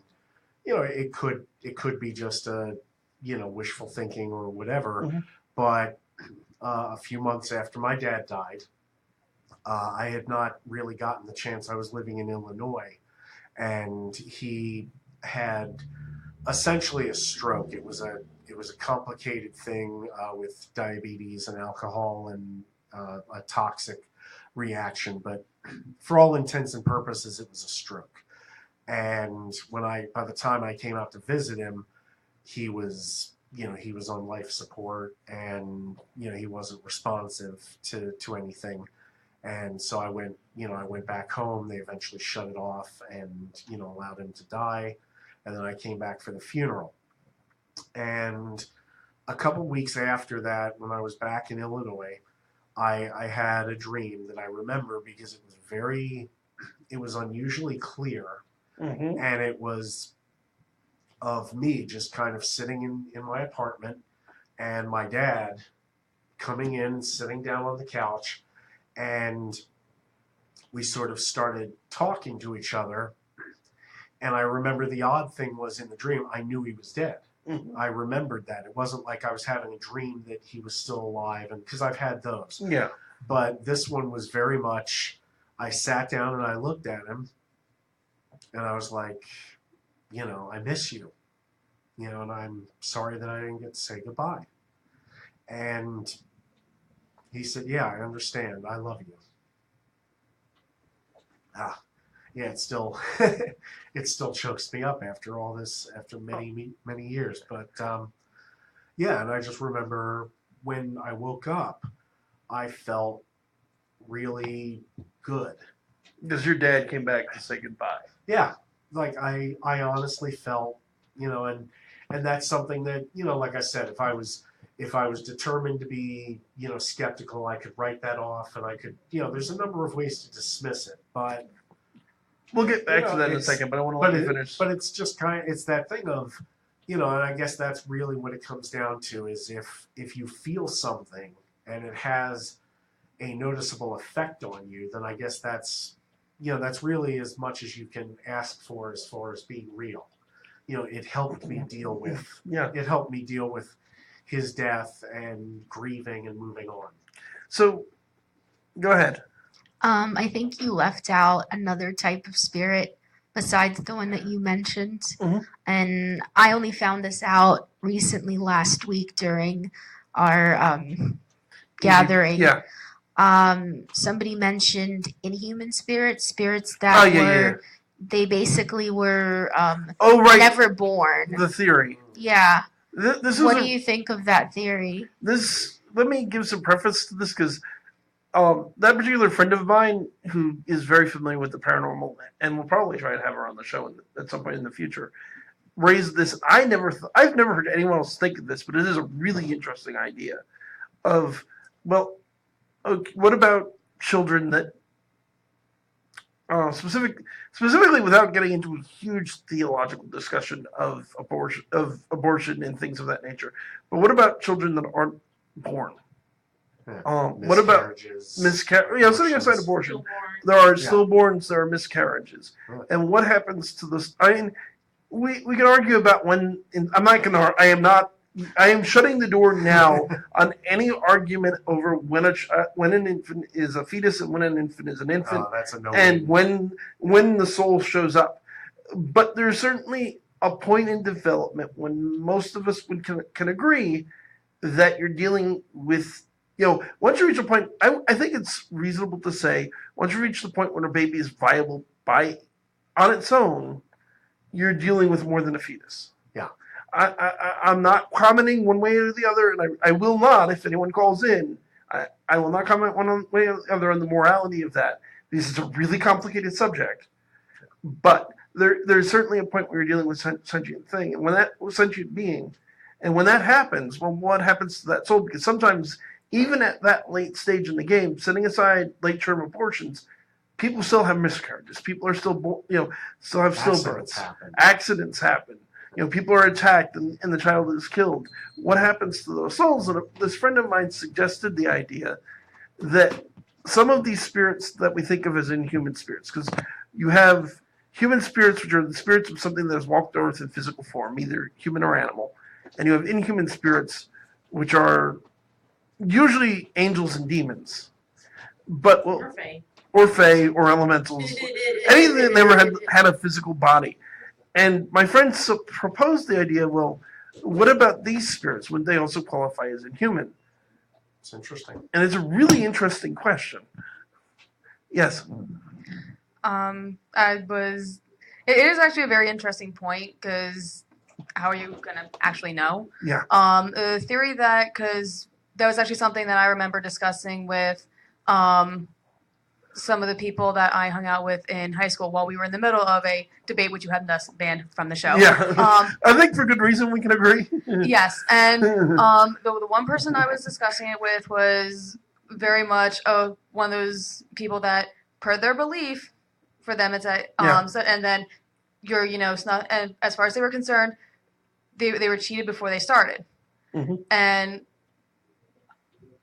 it could be just a wishful thinking or whatever. Mhm. But a few months after my dad died, I had not really gotten the chance. I was living in Illinois, and he had essentially a stroke. It was a complicated thing with diabetes and alcohol and a toxic reaction, but for all intents and purposes, it was a stroke. And by the time I came out to visit him, he was on life support, and he wasn't responsive to anything. And so I went back home. They eventually shut it off and allowed him to die. And then I came back for the funeral. And a couple weeks after that, when I was back in Illinois, I had a dream that I remember because it was unusually clear. Mm-hmm. And it was of me just kind of sitting in my apartment, and my dad coming in, sitting down on the couch, and we sort of started talking to each other. And I remember the odd thing was, in the dream, I knew he was dead. Mm-hmm. I remembered that. It wasn't like I was having a dream that he was still alive, and because I've had those. Yeah. But this one was very much, I sat down and I looked at him, and I was like, I miss you. And I'm sorry that I didn't get to say goodbye. And he said, yeah, I understand. I love you. Yeah, it still chokes me up after all this, after many years. But yeah, and I just remember when I woke up, I felt really good. Because your dad came back to say goodbye. Yeah, like I honestly felt, and that's something that, like I said, if I was determined to be, skeptical, I could write that off, and I could, there's a number of ways to dismiss it, but we'll get back to that in a second, but I want to let you finish. But it's just it's that thing of, and I guess that's really what it comes down to, is if you feel something and it has a noticeable effect on you, then I guess that's really as much as you can ask for as far as being real. It helped me deal with it helped me deal with his death and grieving and moving on. So, go ahead. I think you left out another type of spirit besides the one that you mentioned. Mm-hmm. And I only found this out recently last week during our gathering. Yeah. Somebody mentioned inhuman spirits that they basically were never born. The theory. Yeah. What do you think of that theory? Let me give some preface to this, because that particular friend of mine, who is very familiar with the paranormal, and we'll probably try to have her on the show at some point in the future, raised this. I've never heard anyone else think of this, but it is a really interesting idea. Of, well, okay, what about children that specifically, without getting into a huge theological discussion of abortion and things of that nature, but what about children that aren't born? What about miscarriage? Setting aside abortion, there are stillborns, there are miscarriages, and what happens to this? I mean, we can argue about when. I am shutting the door now on any argument over when an infant is a fetus and when an infant is an infant, and when the soul shows up. But there's certainly a point in development when most of us can agree that you're dealing with. Once you reach a point, I think it's reasonable to say, once you reach the point when a baby is viable on its own, you're dealing with more than a fetus. Yeah. I'm not commenting one way or the other, and I will not, if anyone calls in, I will not comment one way or the other on the morality of that, because it's a really complicated subject. But there's certainly a point where you're dealing with sentient thing, and when that sentient being, and when that happens, well, what happens to that soul? Because sometimes, even at that late stage in the game, setting aside late-term abortions, people still have miscarriages. People are still, still have stillbirths. Accidents happen. People are attacked and the child is killed. What happens to those souls? And this friend of mine suggested the idea that some of these spirits that we think of as inhuman spirits, because you have human spirits, which are the spirits of something that has walked the earth in physical form, either human or animal. and you have inhuman spirits, which are usually angels and demons, but Or Faye. or fae or elementals, anything that never had a physical body. And my friend proposed the idea, well, what about these spirits? Would they also qualify as inhuman? It's interesting. And it's a really interesting question. Yes. It is actually a very interesting point because how are you gonna actually know? Yeah. The theory that because that was actually something that I remember discussing with some of the people that I hung out with in high school while we were in the middle of a debate, which you had thus banned from the show. Yeah. I think for good reason we can agree. Yes, and the one person I was discussing it with was very much one of those people that, per their belief, for them it's a so, and then you're it's not, and as far as they were concerned, they were cheated before they started, and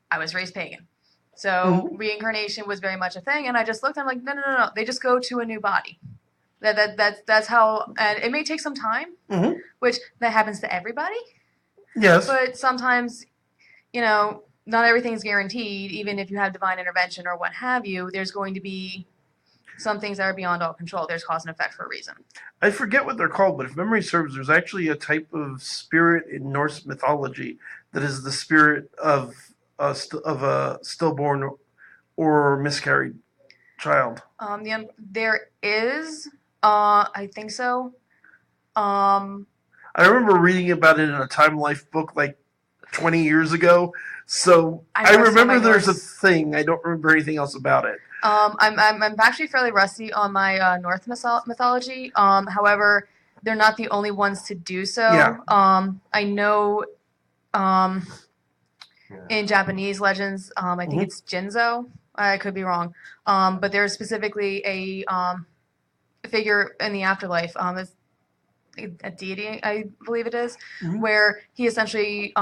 I was raised pagan. So reincarnation was very much a thing, and I just looked. I'm like, no. They just go to a new body. That's how, and it may take some time, which that happens to everybody. Yes. But sometimes, not everything's guaranteed. Even if you have divine intervention or what have you, there's going to be some things that are beyond all control. There's cause and effect for a reason. I forget what they're called, but if memory serves, there's actually a type of spirit in Norse mythology that is the spirit of a stillborn or miscarried child. There is, I think so. I remember reading about it in a Time Life book like 20 years ago. So I remember there's a thing. I don't remember anything else about it. I'm actually fairly rusty on my Norse mythology. However, they're not the only ones to do so. Yeah. I know. In Japanese legends, I think it's Jinzo. I could be wrong, but there's specifically a figure in the afterlife, a deity, I believe it is, where he essentially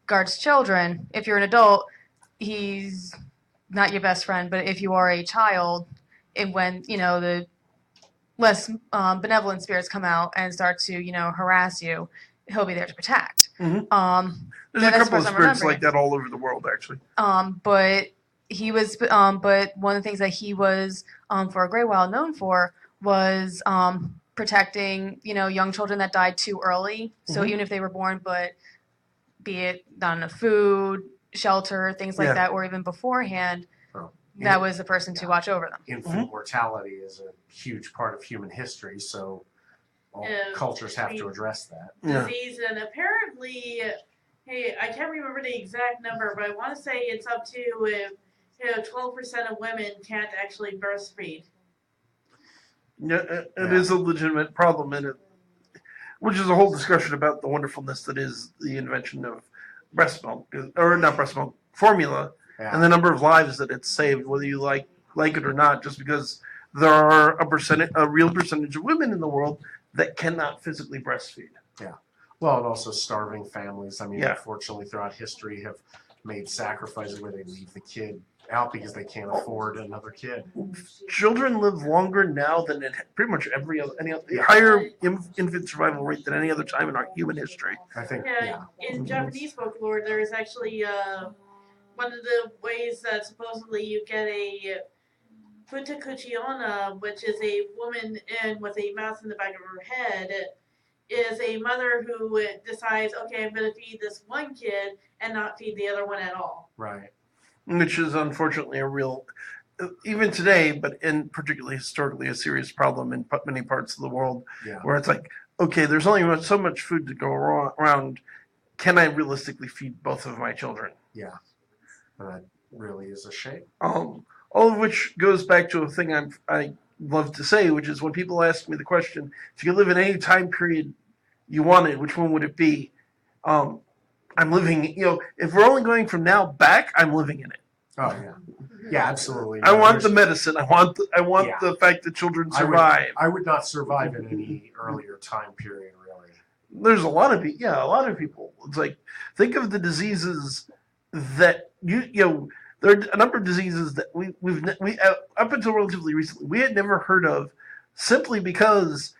guards children. If you're an adult, he's not your best friend, but if you are a child, and when the less benevolent spirits come out and start to harass you, he'll be there to protect. There's a couple of spirits like that all over the world, actually. But he was, but one of the things that he was, for a great while known for was protecting, young children that died too early. So even if they were born, but be it not enough food, shelter, things like that, or even beforehand, that was the person to watch over them. Infant mortality is a huge part of human history, so all cultures have to address that. Disease, and apparently, hey, I can't remember the exact number, but I want to say it's up to 12% of women can't actually breastfeed. Yeah, it is a legitimate problem, and which is a whole discussion about the wonderfulness that is the invention of breast milk, or not breast milk, formula, and the number of lives that it's saved, whether you like it or not, just because there are a real percentage of women in the world that cannot physically breastfeed. Yeah. Well, and also starving families. I mean, Yeah. unfortunately, throughout history, have made sacrifices where they leave the kid out because they can't afford another kid. Children live longer now than in pretty much any higher infant survival rate than any other time in our human history. I think, In Japanese folklore, there is actually one of the ways that supposedly you get a Futakuchiona, which is a woman with a mouse in the back of her head, is a mother who decides, okay, I'm going to feed this one kid and not feed the other one at all. Right. Which is unfortunately a real, even today, but particularly historically, a serious problem in many parts of the world, where it's like, okay, there's only so much food to go around. Can I realistically feed both of my children? Yeah. That really is a shame. All of which goes back to a thing I love to say, which is when people ask me the question, if you could live in any time period you wanted, which one would it be? I'm living, if we're only going from now back, I'm living in it. Oh, yeah. Yeah, absolutely. I want the medicine. I want the fact that children survive. I would not survive in any earlier time period, really. There's a lot of people. It's like, think of the diseases that there are a number of diseases that we up until relatively recently we had never heard of, simply because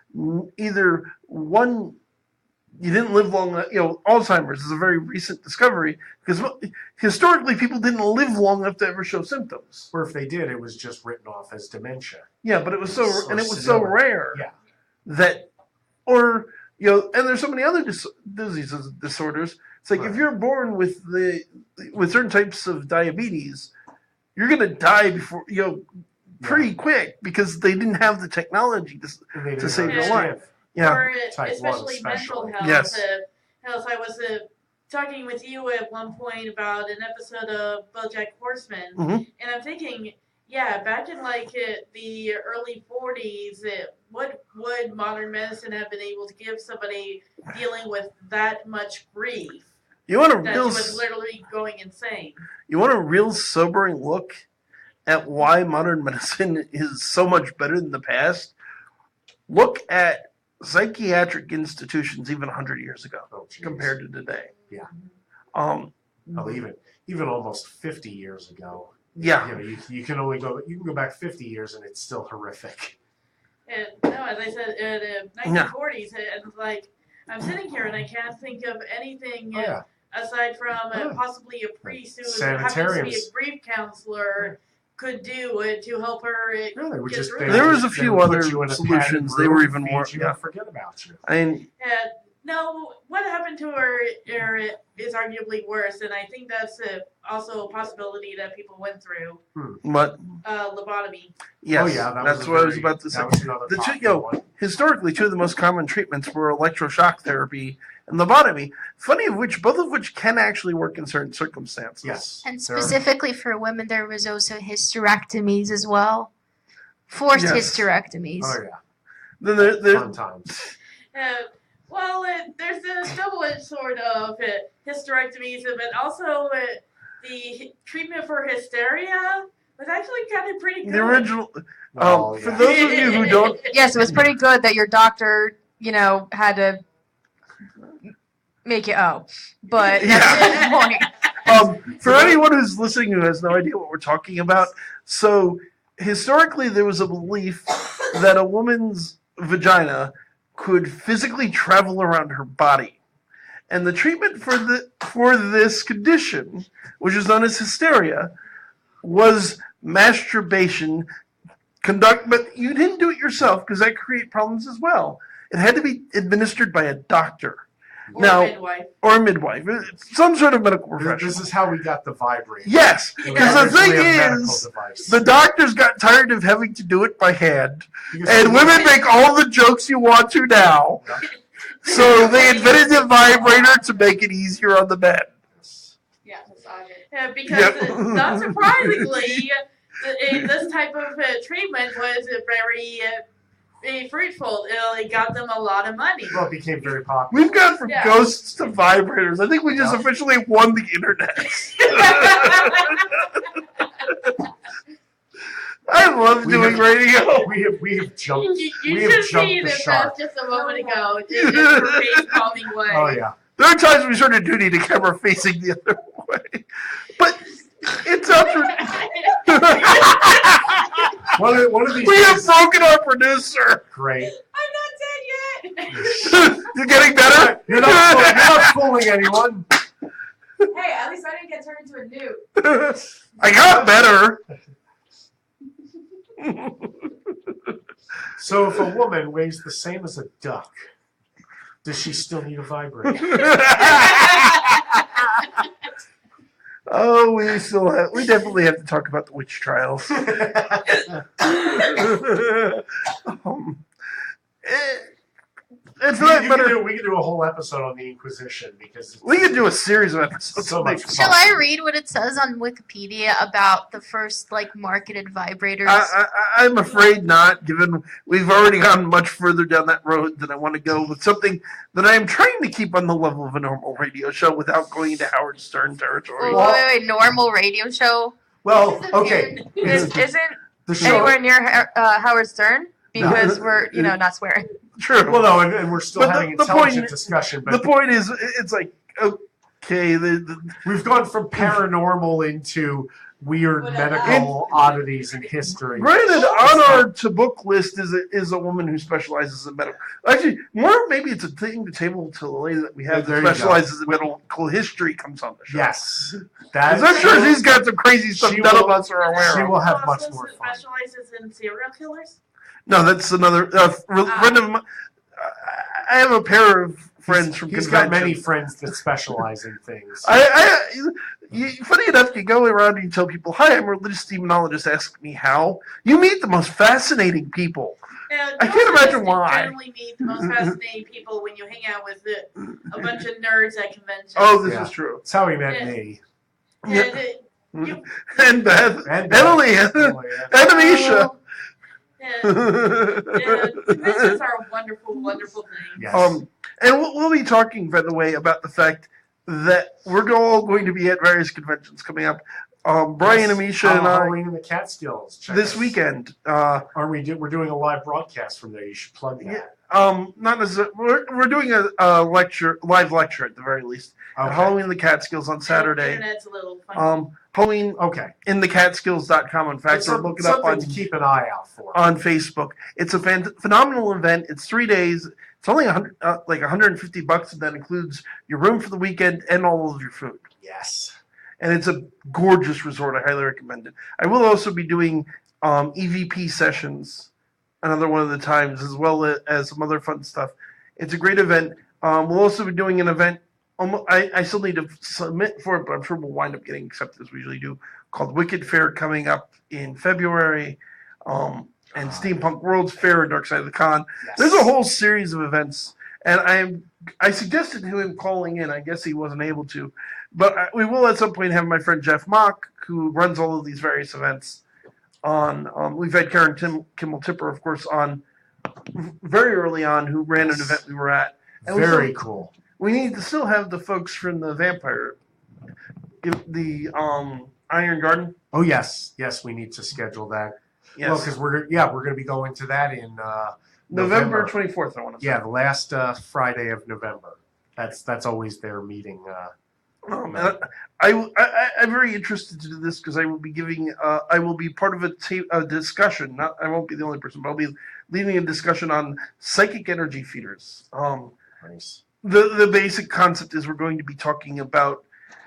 either one you didn't live long. Alzheimer's is a very recent discovery because historically people didn't live long enough to ever show symptoms. Or if they did, it was just written off as dementia. Yeah, but it was so senility. rare Yeah. that, or and there's so many other diseases, disorders. It's like Right. if you're born with certain types of diabetes, you're gonna die before pretty quick because they didn't have the technology to save your life. Yeah. Or Type especially 1 mental especially. health. Yes. Health. I was talking with you at one point about an episode of BoJack Horseman, Mhm. and I'm thinking, back in the early 40s, what would modern medicine have been able to give somebody dealing with that much grief You want a that he real was literally going insane? sobering look at why modern medicine is so much better than the past? Look at psychiatric institutions even 100 years ago compared to today. Yeah. Um. Well, even almost 50 years ago. Yeah. You can go back 50 years and it's still horrific. And no, as I said, in the 1940s, and I'm sitting here and I can't think of anything Oh, yeah. aside from Yeah. possibly a priest who happens to be a Sanitariums. grief counselor could do to help her. No, they would get just through they it. would There was just- a they few would other put you in a solutions. padded They were room, even feed more- you, yeah. and forget about you. I mean, No, what happened to her is arguably worse, and I think that's also a possibility that people went through. but Lobotomy. yes, Oh yeah, that's what I was about to say. That was another The two, popular one. historically, two of the most common treatments were electroshock therapy and lobotomy. Both of which can actually work in certain circumstances. Yes. And There are- specifically for women, there was also hysterectomies as well. Forced Yes. hysterectomies. Oh yeah. Then there, Fun times. There's a double-edged sword of hysterectomies, but also the treatment for hysteria was actually kind of pretty good. the original. Oh, For yeah. those of you who don't, Yes, it was pretty good that your doctor, had to make you but that's the point. for anyone who's listening who has no idea what we're talking about, so historically there was a belief that a woman's vagina could physically travel around her body, and the treatment for this condition, which is known as hysteria, was masturbation. But you didn't do it yourself because that create problems as well. It had to be administered by a doctor. Or Now- midwife. Or a midwife, some sort of medical professional. This is how we got the vibrator. Yes, It was because the thing originally a medical is, device. the doctors got tired of having to do it by hand, Because and women make all the jokes you want to now. So they invented the vibrator to make it easier on the men. Yeah, because not surprisingly, this type of treatment was very fruitful. It got them a lot of money. Well, it became very popular. We've gone from Yeah. ghosts to vibrators. I think we just Yeah. officially won the internet. I love We doing have- radio. We have jumped. You We have should see jumped the this shark. just a moment ago. In her face calming way. Oh yeah. There are times we sort of do need a camera facing the other way. But it's up One of these We have days- broken our producer. Great. I'm not dead yet. You're getting better? You're not fooling anyone. Hey, at least I didn't get turned into a newt. I got better. So if a woman weighs the same as a duck, does she still need a vibrator? Oh, we definitely have to talk about the witch trials. It's not better. We could do a whole episode on the Inquisition because it's We could do a series of episodes. so much fun. Shall I read what it says on Wikipedia about the first marketed vibrators? I'm afraid not, given we've already gone much further down that road than I want to go with something that I am trying to keep on the level of a normal radio show without going into Howard Stern territory. Wait, normal radio show? Well, okay. Isn't The show. anywhere near Howard Stern because we're not swearing. True. Well, no, and we're still But having the intelligent point- discussion. The But point is, it's like, okay, we've gone from paranormal into weird What medical oddities in history. Granted, on our to book list is a woman who specializes in medical. Actually, more maybe it's a thing to table to the lady that we have There that you specializes in medical history comes on the show. Yes. Because I'm sure she's got some crazy stuff she none will- of us are aware she of. will have Who much also more fun. specializes in serial killers? No, that's another friend of mine. I have a pair of friends from He's convention. got many friends that specialize in things. Funny enough, you go around and you tell people, "Hi, I'm a religious demonologist. Ask me how." You meet the most fascinating people. I can't imagine why. Generally meet the most fascinating people when you hang out with a bunch of nerds at conventions. Oh, this Yeah. is true. That's how he met Yeah. me. And Beth, And Emily, and Amisha. Conventions are a wonderful, wonderful thing. Yes. And we'll be talking, by the way, about the fact that we're all going to be at various conventions coming up. Brian, Yes. Amisha, and I Halloween in the Catskills. Check this us. weekend. We're doing a live broadcast from there. You should plug that. Not necessarily. We're doing a live lecture at the very least. At Okay. Halloween in the Catskills on Saturday. Internet's a little funny. Halloween Okay. in the Catskills.com. In fact, That's or look it up something on to keep an eye out for. on Facebook. It's a phenomenal event. It's 3 days. It's only like $150, and that includes your room for the weekend and all of your food. Yes. And it's a gorgeous resort. I highly recommend it. I will also be doing EVP sessions another one of the times, as well as some other fun stuff. It's a great event. We'll also be doing an event. I still need to submit for it, but I'm sure we'll wind up getting accepted as we usually do, called Wicked Fair, coming up in February. And Steampunk World's Fair and Dark Side of the Con. Yes. There's a whole series of events, and I suggested to him calling in. I guess he wasn't able to, but we will at some point have my friend Jeff Mock, who runs all of these various events. We've had Karen Kimmel Tipper, of course, on very early on, who ran an event we were at. And Very cool. We need to still have the folks from the Vampire, the Iron Garden. Oh yes, yes. We need to schedule that. Yes. Well, because we're going to be going to that in November 24th, I want to say. Yeah, the last Friday of November. That's always their meeting. And I'm very interested to do this because I will be giving. I will be part of a discussion. I won't be the only person, but I'll be leading a discussion on psychic energy feeders. Nice. The basic concept is we're going to be talking about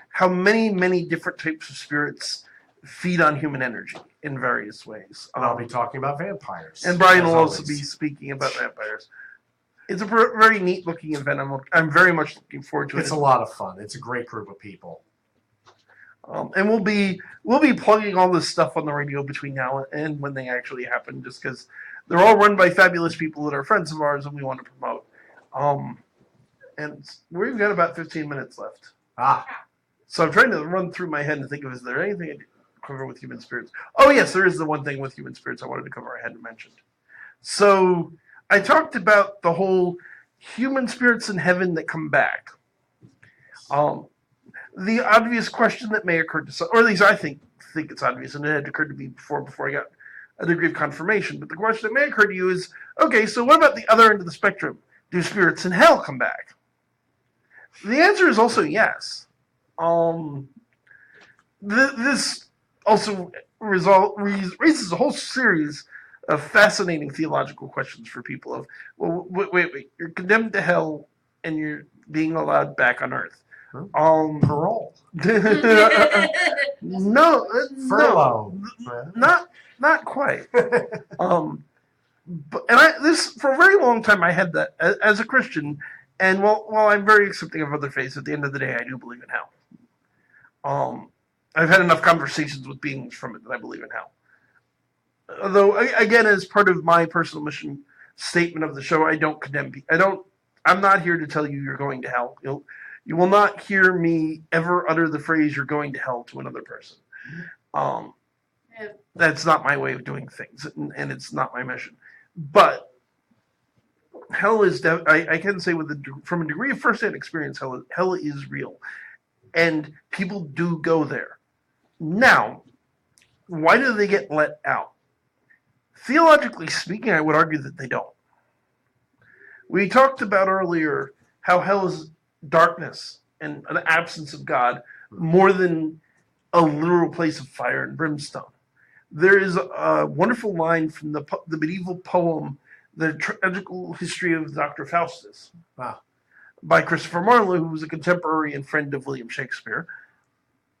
how many different types of spirits feed on human energy in various ways. And I'll be talking about vampires. And Brian as will also always. be speaking about vampires. It's a very neat looking event. I'm very much looking forward to it. It's a lot of fun. It's a great group of people. And we'll be plugging all this stuff on the radio between now and when they actually happen, just because they're all run by fabulous people that are friends of ours and we want to promote. And we've got about 15 minutes left. So I'm trying to run through my head and think of, is there anything I did cover with human spirits? Oh yes, there is the one thing with human spirits I wanted to cover I hadn't mentioned. So I talked about the whole human spirits in heaven that come back. The obvious question that may occur to some, or at least I think it's obvious, and it had occurred to me before I got a degree of confirmation, but the question that may occur to you is, okay, so what about the other end of the spectrum? Do spirits in hell come back? The answer is also yes. This also raises a whole series of fascinating theological questions for people of, well, wait, you're condemned to hell and you're being allowed back on earth. Parole. No, Furlough. not quite. But this for a very long time I had that as a Christian, and while I'm very accepting of other faiths, at the end of the day I do believe in hell. I've had enough conversations with beings from it that I believe in hell. Although again, as part of my personal mission statement of the show, I don't condemn people. I'm not here to tell you you're going to hell. You will not hear me ever utter the phrase "you're going to hell" to another person. That's not my way of doing things, and it's not my mission. But hell is, I can say from a degree of first-hand experience, hell is real. And people do go there. Now, why do they get let out? Theologically speaking, I would argue that they don't. We talked about earlier how hell is darkness and an absence of God more than a literal place of fire and brimstone. There is a wonderful line from the medieval poem, The Tragical History of Dr. Faustus, by Christopher Marlowe, who was a contemporary and friend of William Shakespeare,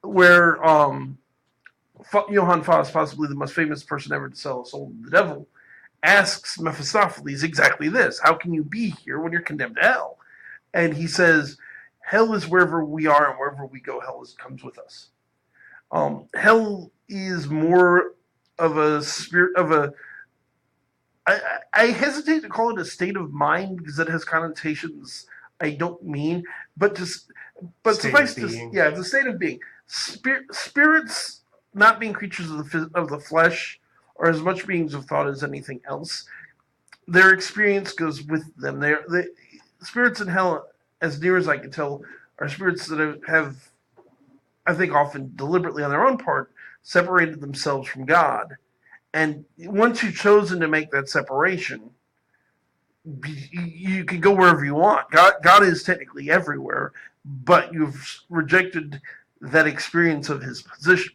where Johann Faust, possibly the most famous person ever to sell a soul to the devil, asks Mephistopheles exactly this: how can you be here when you're condemned to hell? And he says, hell is wherever we are, and wherever we go, hell comes with us. Hell is more of a spirit of a. I hesitate to call it a state of mind because it has connotations I don't mean, but suffice to it's a state of being. Spirits, not being creatures of the flesh, are as much beings of thought as anything else. Their experience goes with them. The spirits in hell, as near as I can tell, are spirits that have, I think, often deliberately on their own part, separated themselves from God. And once you've chosen to make that separation, you can go wherever you want. God is technically everywhere, but you've rejected that experience of his position,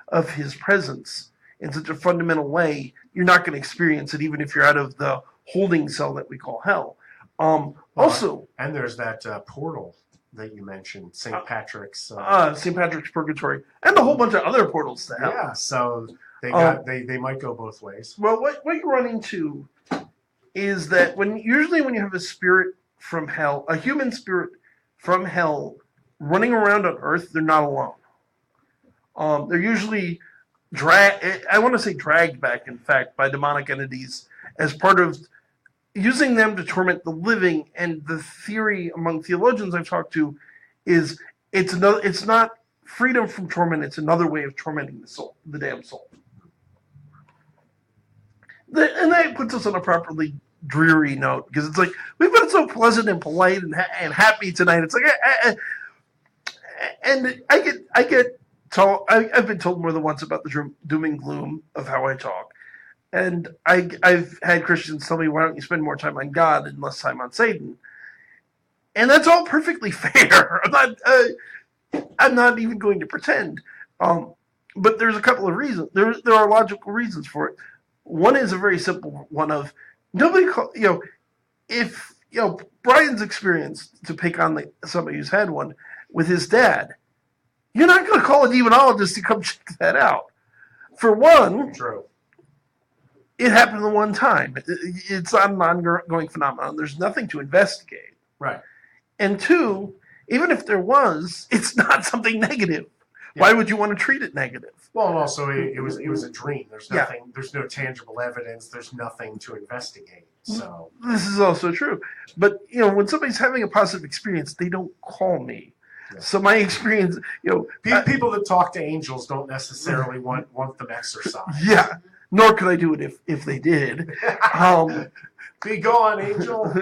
of his presence in such a fundamental way. You're not going to experience it, even if you're out of the holding cell that we call hell. Also, and there's that portal that you mentioned, St. Patrick's. St. Patrick's Purgatory, and a whole bunch of other portals to hell. Yeah, so they might go both ways. Well, what you run into is that usually when you have a spirit from hell, a human spirit from hell running around on Earth, they're not alone. They're usually dragged back, in fact, by demonic entities as part of using them to torment the living. And the theory among theologians I've talked to is it's not freedom from torment, it's another way of tormenting the soul, the damned soul. And that puts us on a properly dreary note, because it's like, we've been so pleasant and polite and happy tonight. It's like, and I've been told more than once about the doom and gloom of how I talk. And I've had Christians tell me, why don't you spend more time on God and less time on Satan? And that's all perfectly fair. I'm not even going to pretend. But there's a couple of reasons. There are logical reasons for it. One is a very simple one of if Brian's experience, to pick on somebody who's had one with his dad, you're not going to call a demonologist to come check that out. For one, true. It happened the one time. It's not an ongoing phenomenon. There's nothing to investigate. Right. And two, even if there was, it's not something negative. Yeah. Why would you want to treat it negative? Well, and also it was a dream. There's nothing. Yeah. There's no tangible evidence. There's nothing to investigate. So this is also true. But when somebody's having a positive experience, they don't call me. Yeah. So my experience, people that talk to angels don't necessarily want them exorcised. Yeah. Nor could I do it if they did. Be gone, angel.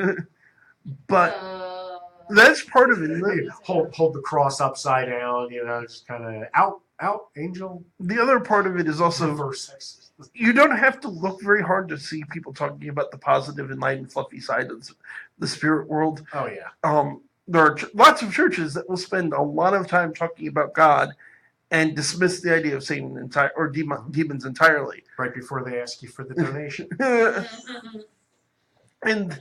But that's part of it. Hold the cross upside down, just kind of out, angel. The other part of it is also you don't have to look very hard to see people talking about the positive and light and fluffy side of the spirit world. Oh yeah. There are lots of churches that will spend a lot of time talking about God and dismiss the idea of Satan or demons entirely. Right before they ask you for the donation. And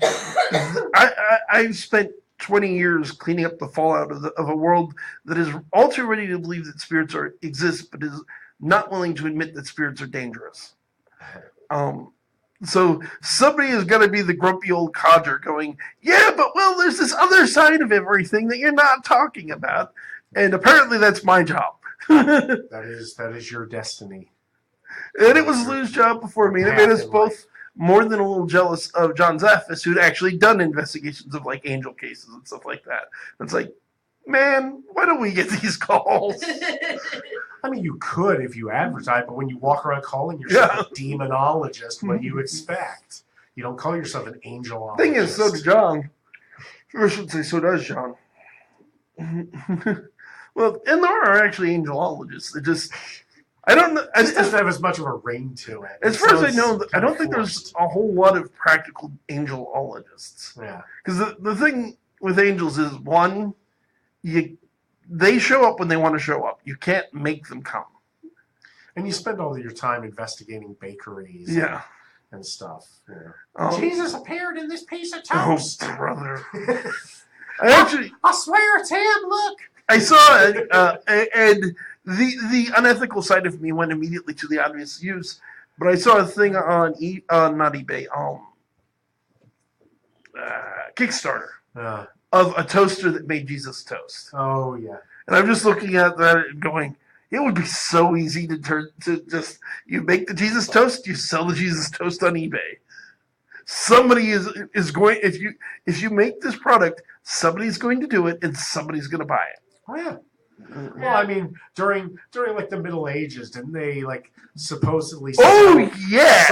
I've spent 20 years cleaning up the fallout of a world that is all too ready to believe that spirits exist, but is not willing to admit that spirits are dangerous. So somebody is going to be the grumpy old codger going, yeah, but there's this other side of everything that you're not talking about. And apparently that's my job. That is your destiny. And it was Lou's job before me. And it made us both more than a little jealous of John Zaffis, who'd actually done investigations of angel cases and stuff like that. And it's like, man, why don't we get these calls? I mean, you could if you advertise, but when you walk around calling yourself a demonologist, what do you expect? You don't call yourself an angelologist. Thing is, so does John. Or I should say, so does John. Well, and there are actually angelologists. It just, I don't know. It doesn't have as much of a ring to it. As far as I know, I don't think there's a whole lot of practical angelologists. Yeah. Because the thing with angels is, one, you they show up when they want to show up. You can't make them come. And you spend all of your time investigating bakeries and stuff. Yeah. Jesus appeared in this piece of Oh, toast. brother. I swear it's him, look. I saw it, and the unethical side of me went immediately to the obvious use. But I saw a thing on not eBay, Kickstarter of a toaster that made Jesus toast. Oh yeah. And I'm just looking at that and going, it would be so easy you make the Jesus toast, you sell the Jesus toast on eBay. Somebody is going, if you make this product, somebody's going to do it and somebody's going to buy it. Oh yeah. Well, I mean, during like the Middle Ages, didn't they like supposedly? Yes.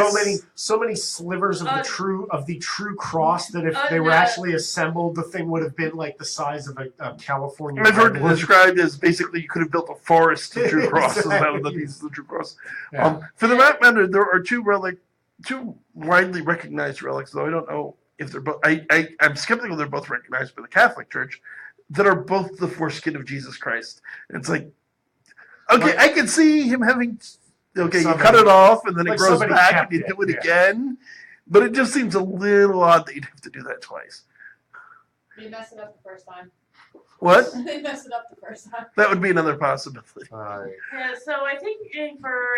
So many slivers of the true cross that if they were actually assembled, the thing would have been like the size of a California. I've heard it described as basically you could have built a forest of true crosses out of the pieces of true cross. Yeah. For the matter, there are two widely recognized relics, though I don't know if they're both. I'm skeptical they're both recognized by the Catholic Church. That are both the foreskin of Jesus Christ. It's like, okay, I can see him having, you cut it off and then it grows back and you do it again. But it just seems a little odd that you'd have to do that twice. They messed it up the first time. What? They messed it up the first time. That would be another possibility. Yeah, so I think for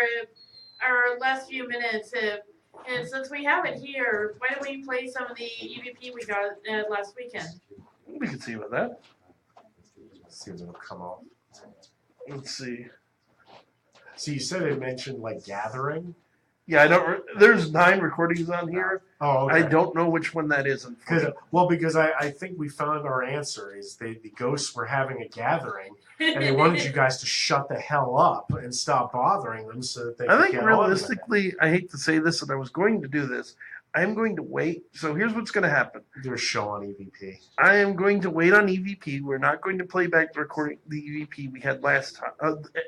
our last few minutes, and since we have it here, why don't we play some of the EVP we got last weekend? We can see about that. See if it'll come off. Let's see. So you said it mentioned like gathering. Yeah, I don't. There's 9 recordings on here. Oh, okay. I don't know which one that is. Because I think we found our answer is the ghosts were having a gathering and they wanted you guys to shut the hell up and stop bothering them so that they. I could think get realistically, I hate to say this, and I was going to do this. I'm going to wait. So here's what's going to happen. Do a show on EVP. I am going to wait on EVP. We're not going to play back the EVP we had last time,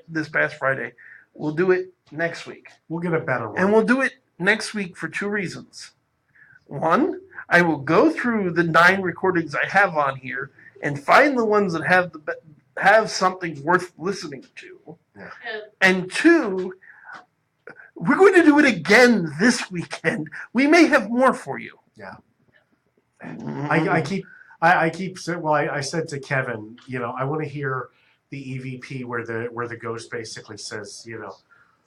this past Friday. We'll do it next week. We'll get a better one. And we'll do it next week for 2 reasons. One, I will go through the 9 recordings I have on here and find the ones that have something worth listening to. Yeah. And 2, we're going to do it again this weekend. We may have more for you. Yeah. I keep saying. Well, I said to Kevin, I want to hear the EVP where the ghost basically says,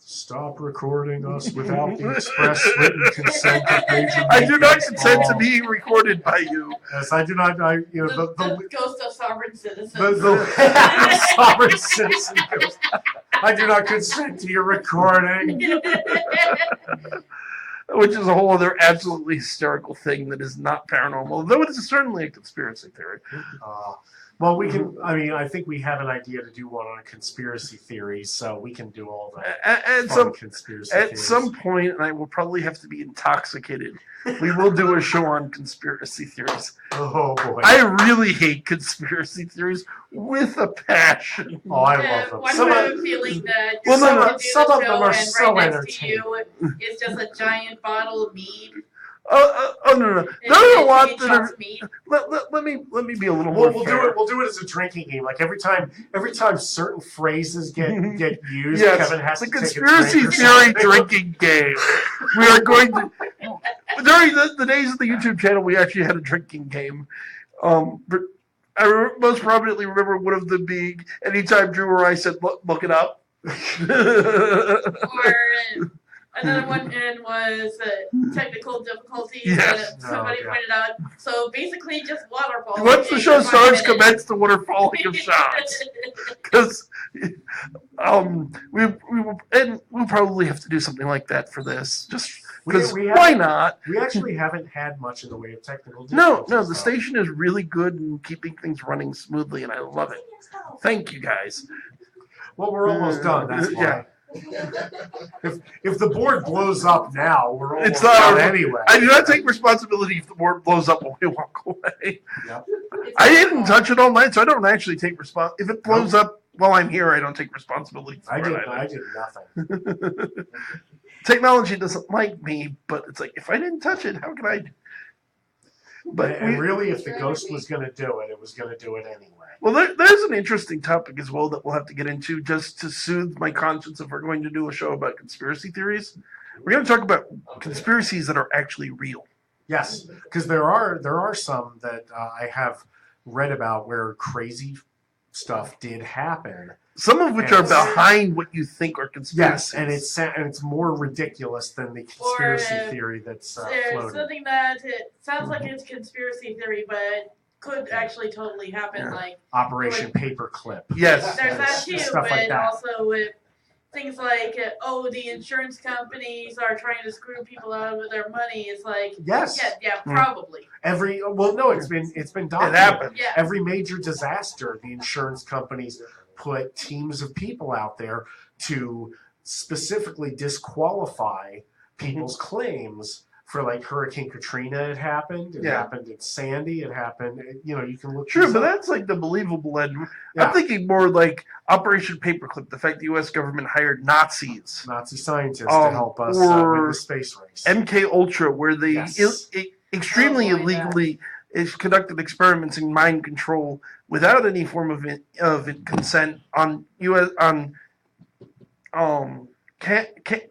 stop recording us without the express written consent of major. I do not consent to being recorded by you. Yes, I do not. The ghost of sovereign citizen. The sovereign citizen ghost. I do not consent to your recording. Which is a whole other absolutely hysterical thing that is not paranormal, though it is certainly a conspiracy theory. Well, we can. I mean, I think we have an idea to do one on conspiracy theories, so we can do all the conspiracy theories. At some point, and I will probably have to be intoxicated, we will do a show on conspiracy theories. Oh boy! I really hate conspiracy theories with a passion. Oh, I love them. Why do I have a feeling that some of them are so entertaining. Is just a giant bottle of mead. Oh no! There are a lot that are. Let me be a little more fair. We'll do it as a drinking game. Like every time certain phrases get used, yes, Kevin has to take a conspiracy drink theory drinking game. We are going to during the days of the YouTube channel. We actually had a drinking game. But I most prominently remember one of them being anytime Drew or I said look it up. Or another one was technical difficulties yes. that somebody pointed out. So basically, just waterfall. Once the show starts, commence the waterfalling of shots. Because we'll probably have to do something like that for this. Just because why not? We actually haven't had much in the way of technical difficulties. No, the station is really good in keeping things running smoothly, and I love it. Thank you, guys. Well, we're almost done. That's why. Yeah. If the board blows up now, we're almost done anyway. I do not take responsibility if the board blows up when we walk away. Yep. I didn't touch it all night, so I don't actually take responsibility. If it blows up while I'm here, I don't take responsibility for it. I did nothing. Technology doesn't like me, but it's like, if I didn't touch it, how can I? But and really, if the ghost was going to do it, it was going to do it anyway. Well, there's an interesting topic as well that we'll have to get into just to soothe my conscience if we're going to do a show about conspiracy theories. We're going to talk about conspiracies that are actually real. Yes, because there are some that I have read about where crazy stuff did happen. Some of which are behind what you think are conspiracies. Yes, and it's more ridiculous than the conspiracy theory that's floated. Something that it sounds like it's conspiracy theory, but could actually totally happen. Like Operation Paperclip. Yes. There's that too, Stuff but like that. also with things like the insurance companies are trying to screw people out of their money. It's like Yes. yeah, probably. It's been It documented. happened. Yeah. Every major disaster, the insurance companies put teams of people out there to specifically disqualify people's claims. For like Hurricane Katrina, it happened. It happened in Sandy. It happened. You can look. True, but that's like the believable end. Yeah. I'm thinking more like Operation Paperclip, the fact the U.S. government hired Nazi scientists to help us or with the space race. MK Ultra, where they extremely Oh, boy, illegally conducted experiments in mind control without any form of consent on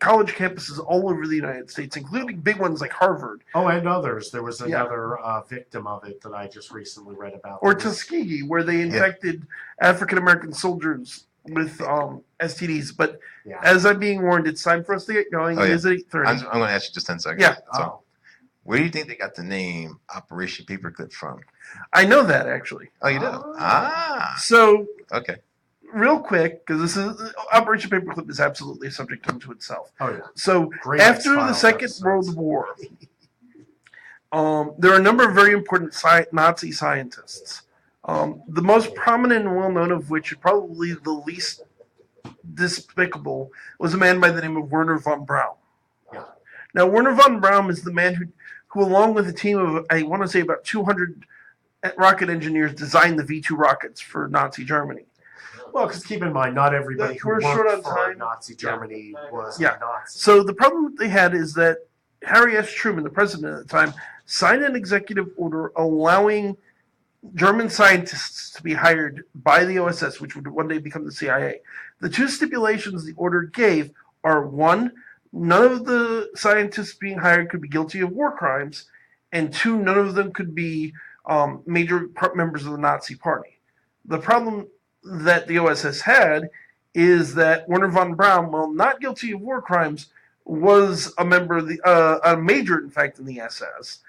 college campuses all over the United States, including big ones like Harvard. Oh, and others. There was another victim of it that I just recently read about. Or Tuskegee, where they infected African American soldiers with STDs. But as I'm being warned, it's time for us to get going. It is 8:30. I'm going to ask you just 10 seconds. Yeah. So, where do you think they got the name Operation Paperclip from? I know that, actually. Oh, you do? So, okay. Real quick, because this is Operation Paperclip is absolutely a subject unto itself. Oh yeah. So Great after the X-Files Second episodes. World War, there are a number of very important Nazi scientists. The most prominent and well known of which, probably the least despicable, was a man by the name of Werner von Braun. Yeah. Now, Werner von Braun is the man who along with a team of, I want to say, about 200 rocket engineers, designed the V-2 rockets for Nazi Germany. Well, because keep in mind, not everybody who We're short worked on for time. Nazi Germany was Yeah. Nazi. So the problem they had is that Harry S. Truman, the president at the time, signed an executive order allowing German scientists to be hired by the OSS, which would one day become the CIA. The two stipulations the order gave are, one, none of the scientists being hired could be guilty of war crimes, and two, none of them could be major members of the Nazi Party. The problem that the OSS had is that Werner von Braun, while not guilty of war crimes, was a member of a major, in fact, in the SS.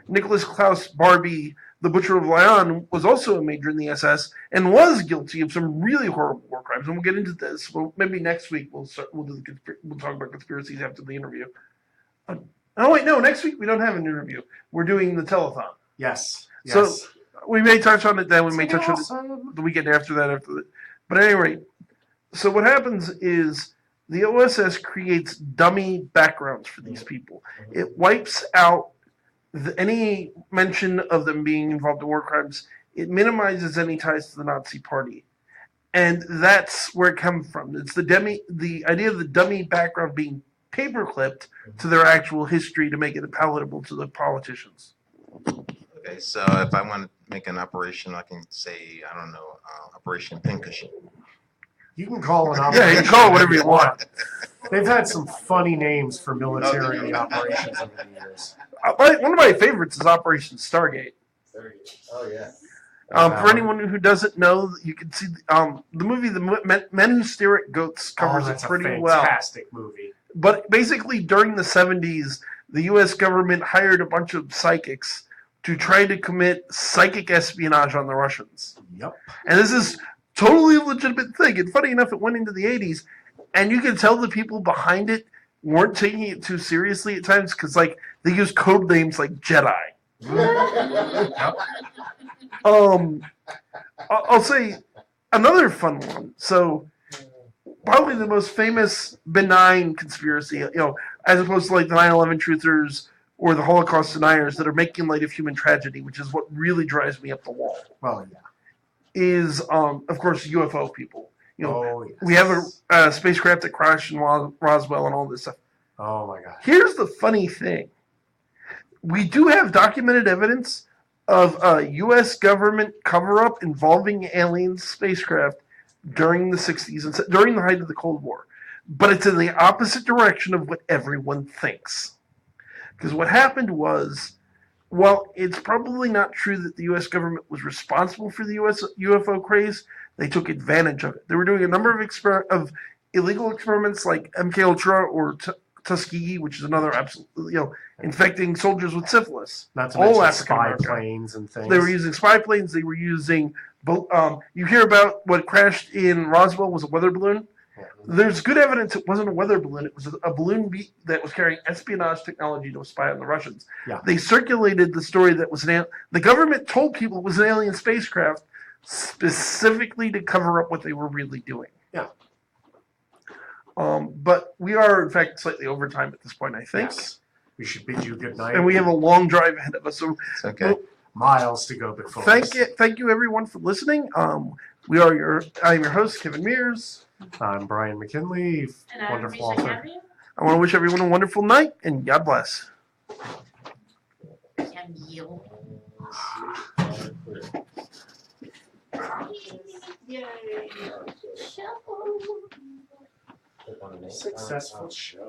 Nicholas Klaus Barbie, the Butcher of Lyon, was also a major in the SS and was guilty of some really horrible war crimes. And we'll get into this. Well, maybe next week we'll talk about conspiracies after the interview. Next week we don't have an interview. We're doing the telethon. Yes. So we may touch on it then. We may touch on it the weekend after that. But at any rate, so what happens is the OSS creates dummy backgrounds for these people. It wipes out any mention of them being involved in war crimes. It minimizes any ties to the Nazi Party. And that's where it comes from. It's the idea of the dummy background being paperclipped to their actual history to make it palatable to the politicians. Okay, so if I want to make an operation, I can say, I don't know, Operation Pincushion. You can call it Yeah, you can call it whatever you want. They've had some funny names for military operations over the years. One of my favorites is Operation Stargate. Oh yeah. For anyone who doesn't know, you can see the movie The Men Who Stare at Goats covers it That's pretty a well. fantastic movie. But basically, during the 70s, the U.S. government hired a bunch of psychics to try to commit psychic espionage on the Russians. Yep. And this is totally a legitimate thing. And funny enough, it went into the 80s, and you can tell the people behind it weren't taking it too seriously at times because, like, they used code names like Jedi. I'll say another fun one. So, probably the most famous benign conspiracy, as opposed to like the 9/11 truthers or the Holocaust deniers that are making light of human tragedy, which is what really drives me up the wall. Well, yeah. Is of course UFO people. Yes. We have a spacecraft that crashed in Roswell and all this stuff. Oh my God. Here's the funny thing. we do have documented evidence of a U.S. government cover-up involving alien spacecraft during the 60s and during the height of the Cold War. But it's in the opposite direction of what everyone thinks. Because what happened was, well, it's probably not true that the U.S. government was responsible for the U.S. UFO craze. They took advantage of it. They were doing a number of illegal experiments like MK Ultra or Tuskegee, which is another infecting soldiers with syphilis. Not to All mention African spy American. planes and things. They were using spy planes. They were using. You hear about what crashed in Roswell was a weather balloon. There's good evidence it wasn't a weather balloon. It was a balloon that was carrying espionage technology to spy on the Russians. Yeah. They circulated the story that was the government told people it was an alien spacecraft specifically to cover up what they were really doing. Yeah. But we are, in fact, slightly over time at this point, I think. Yes. We should bid you good night. And we have a long drive ahead of us. So It's okay. miles to go before thank you everyone for listening. I'm your host, Kevin Mears. I'm Brian McKinley, And I'm wonderful Misha author. Campbell. I want to wish everyone a wonderful night and God bless. Yay. Successful show.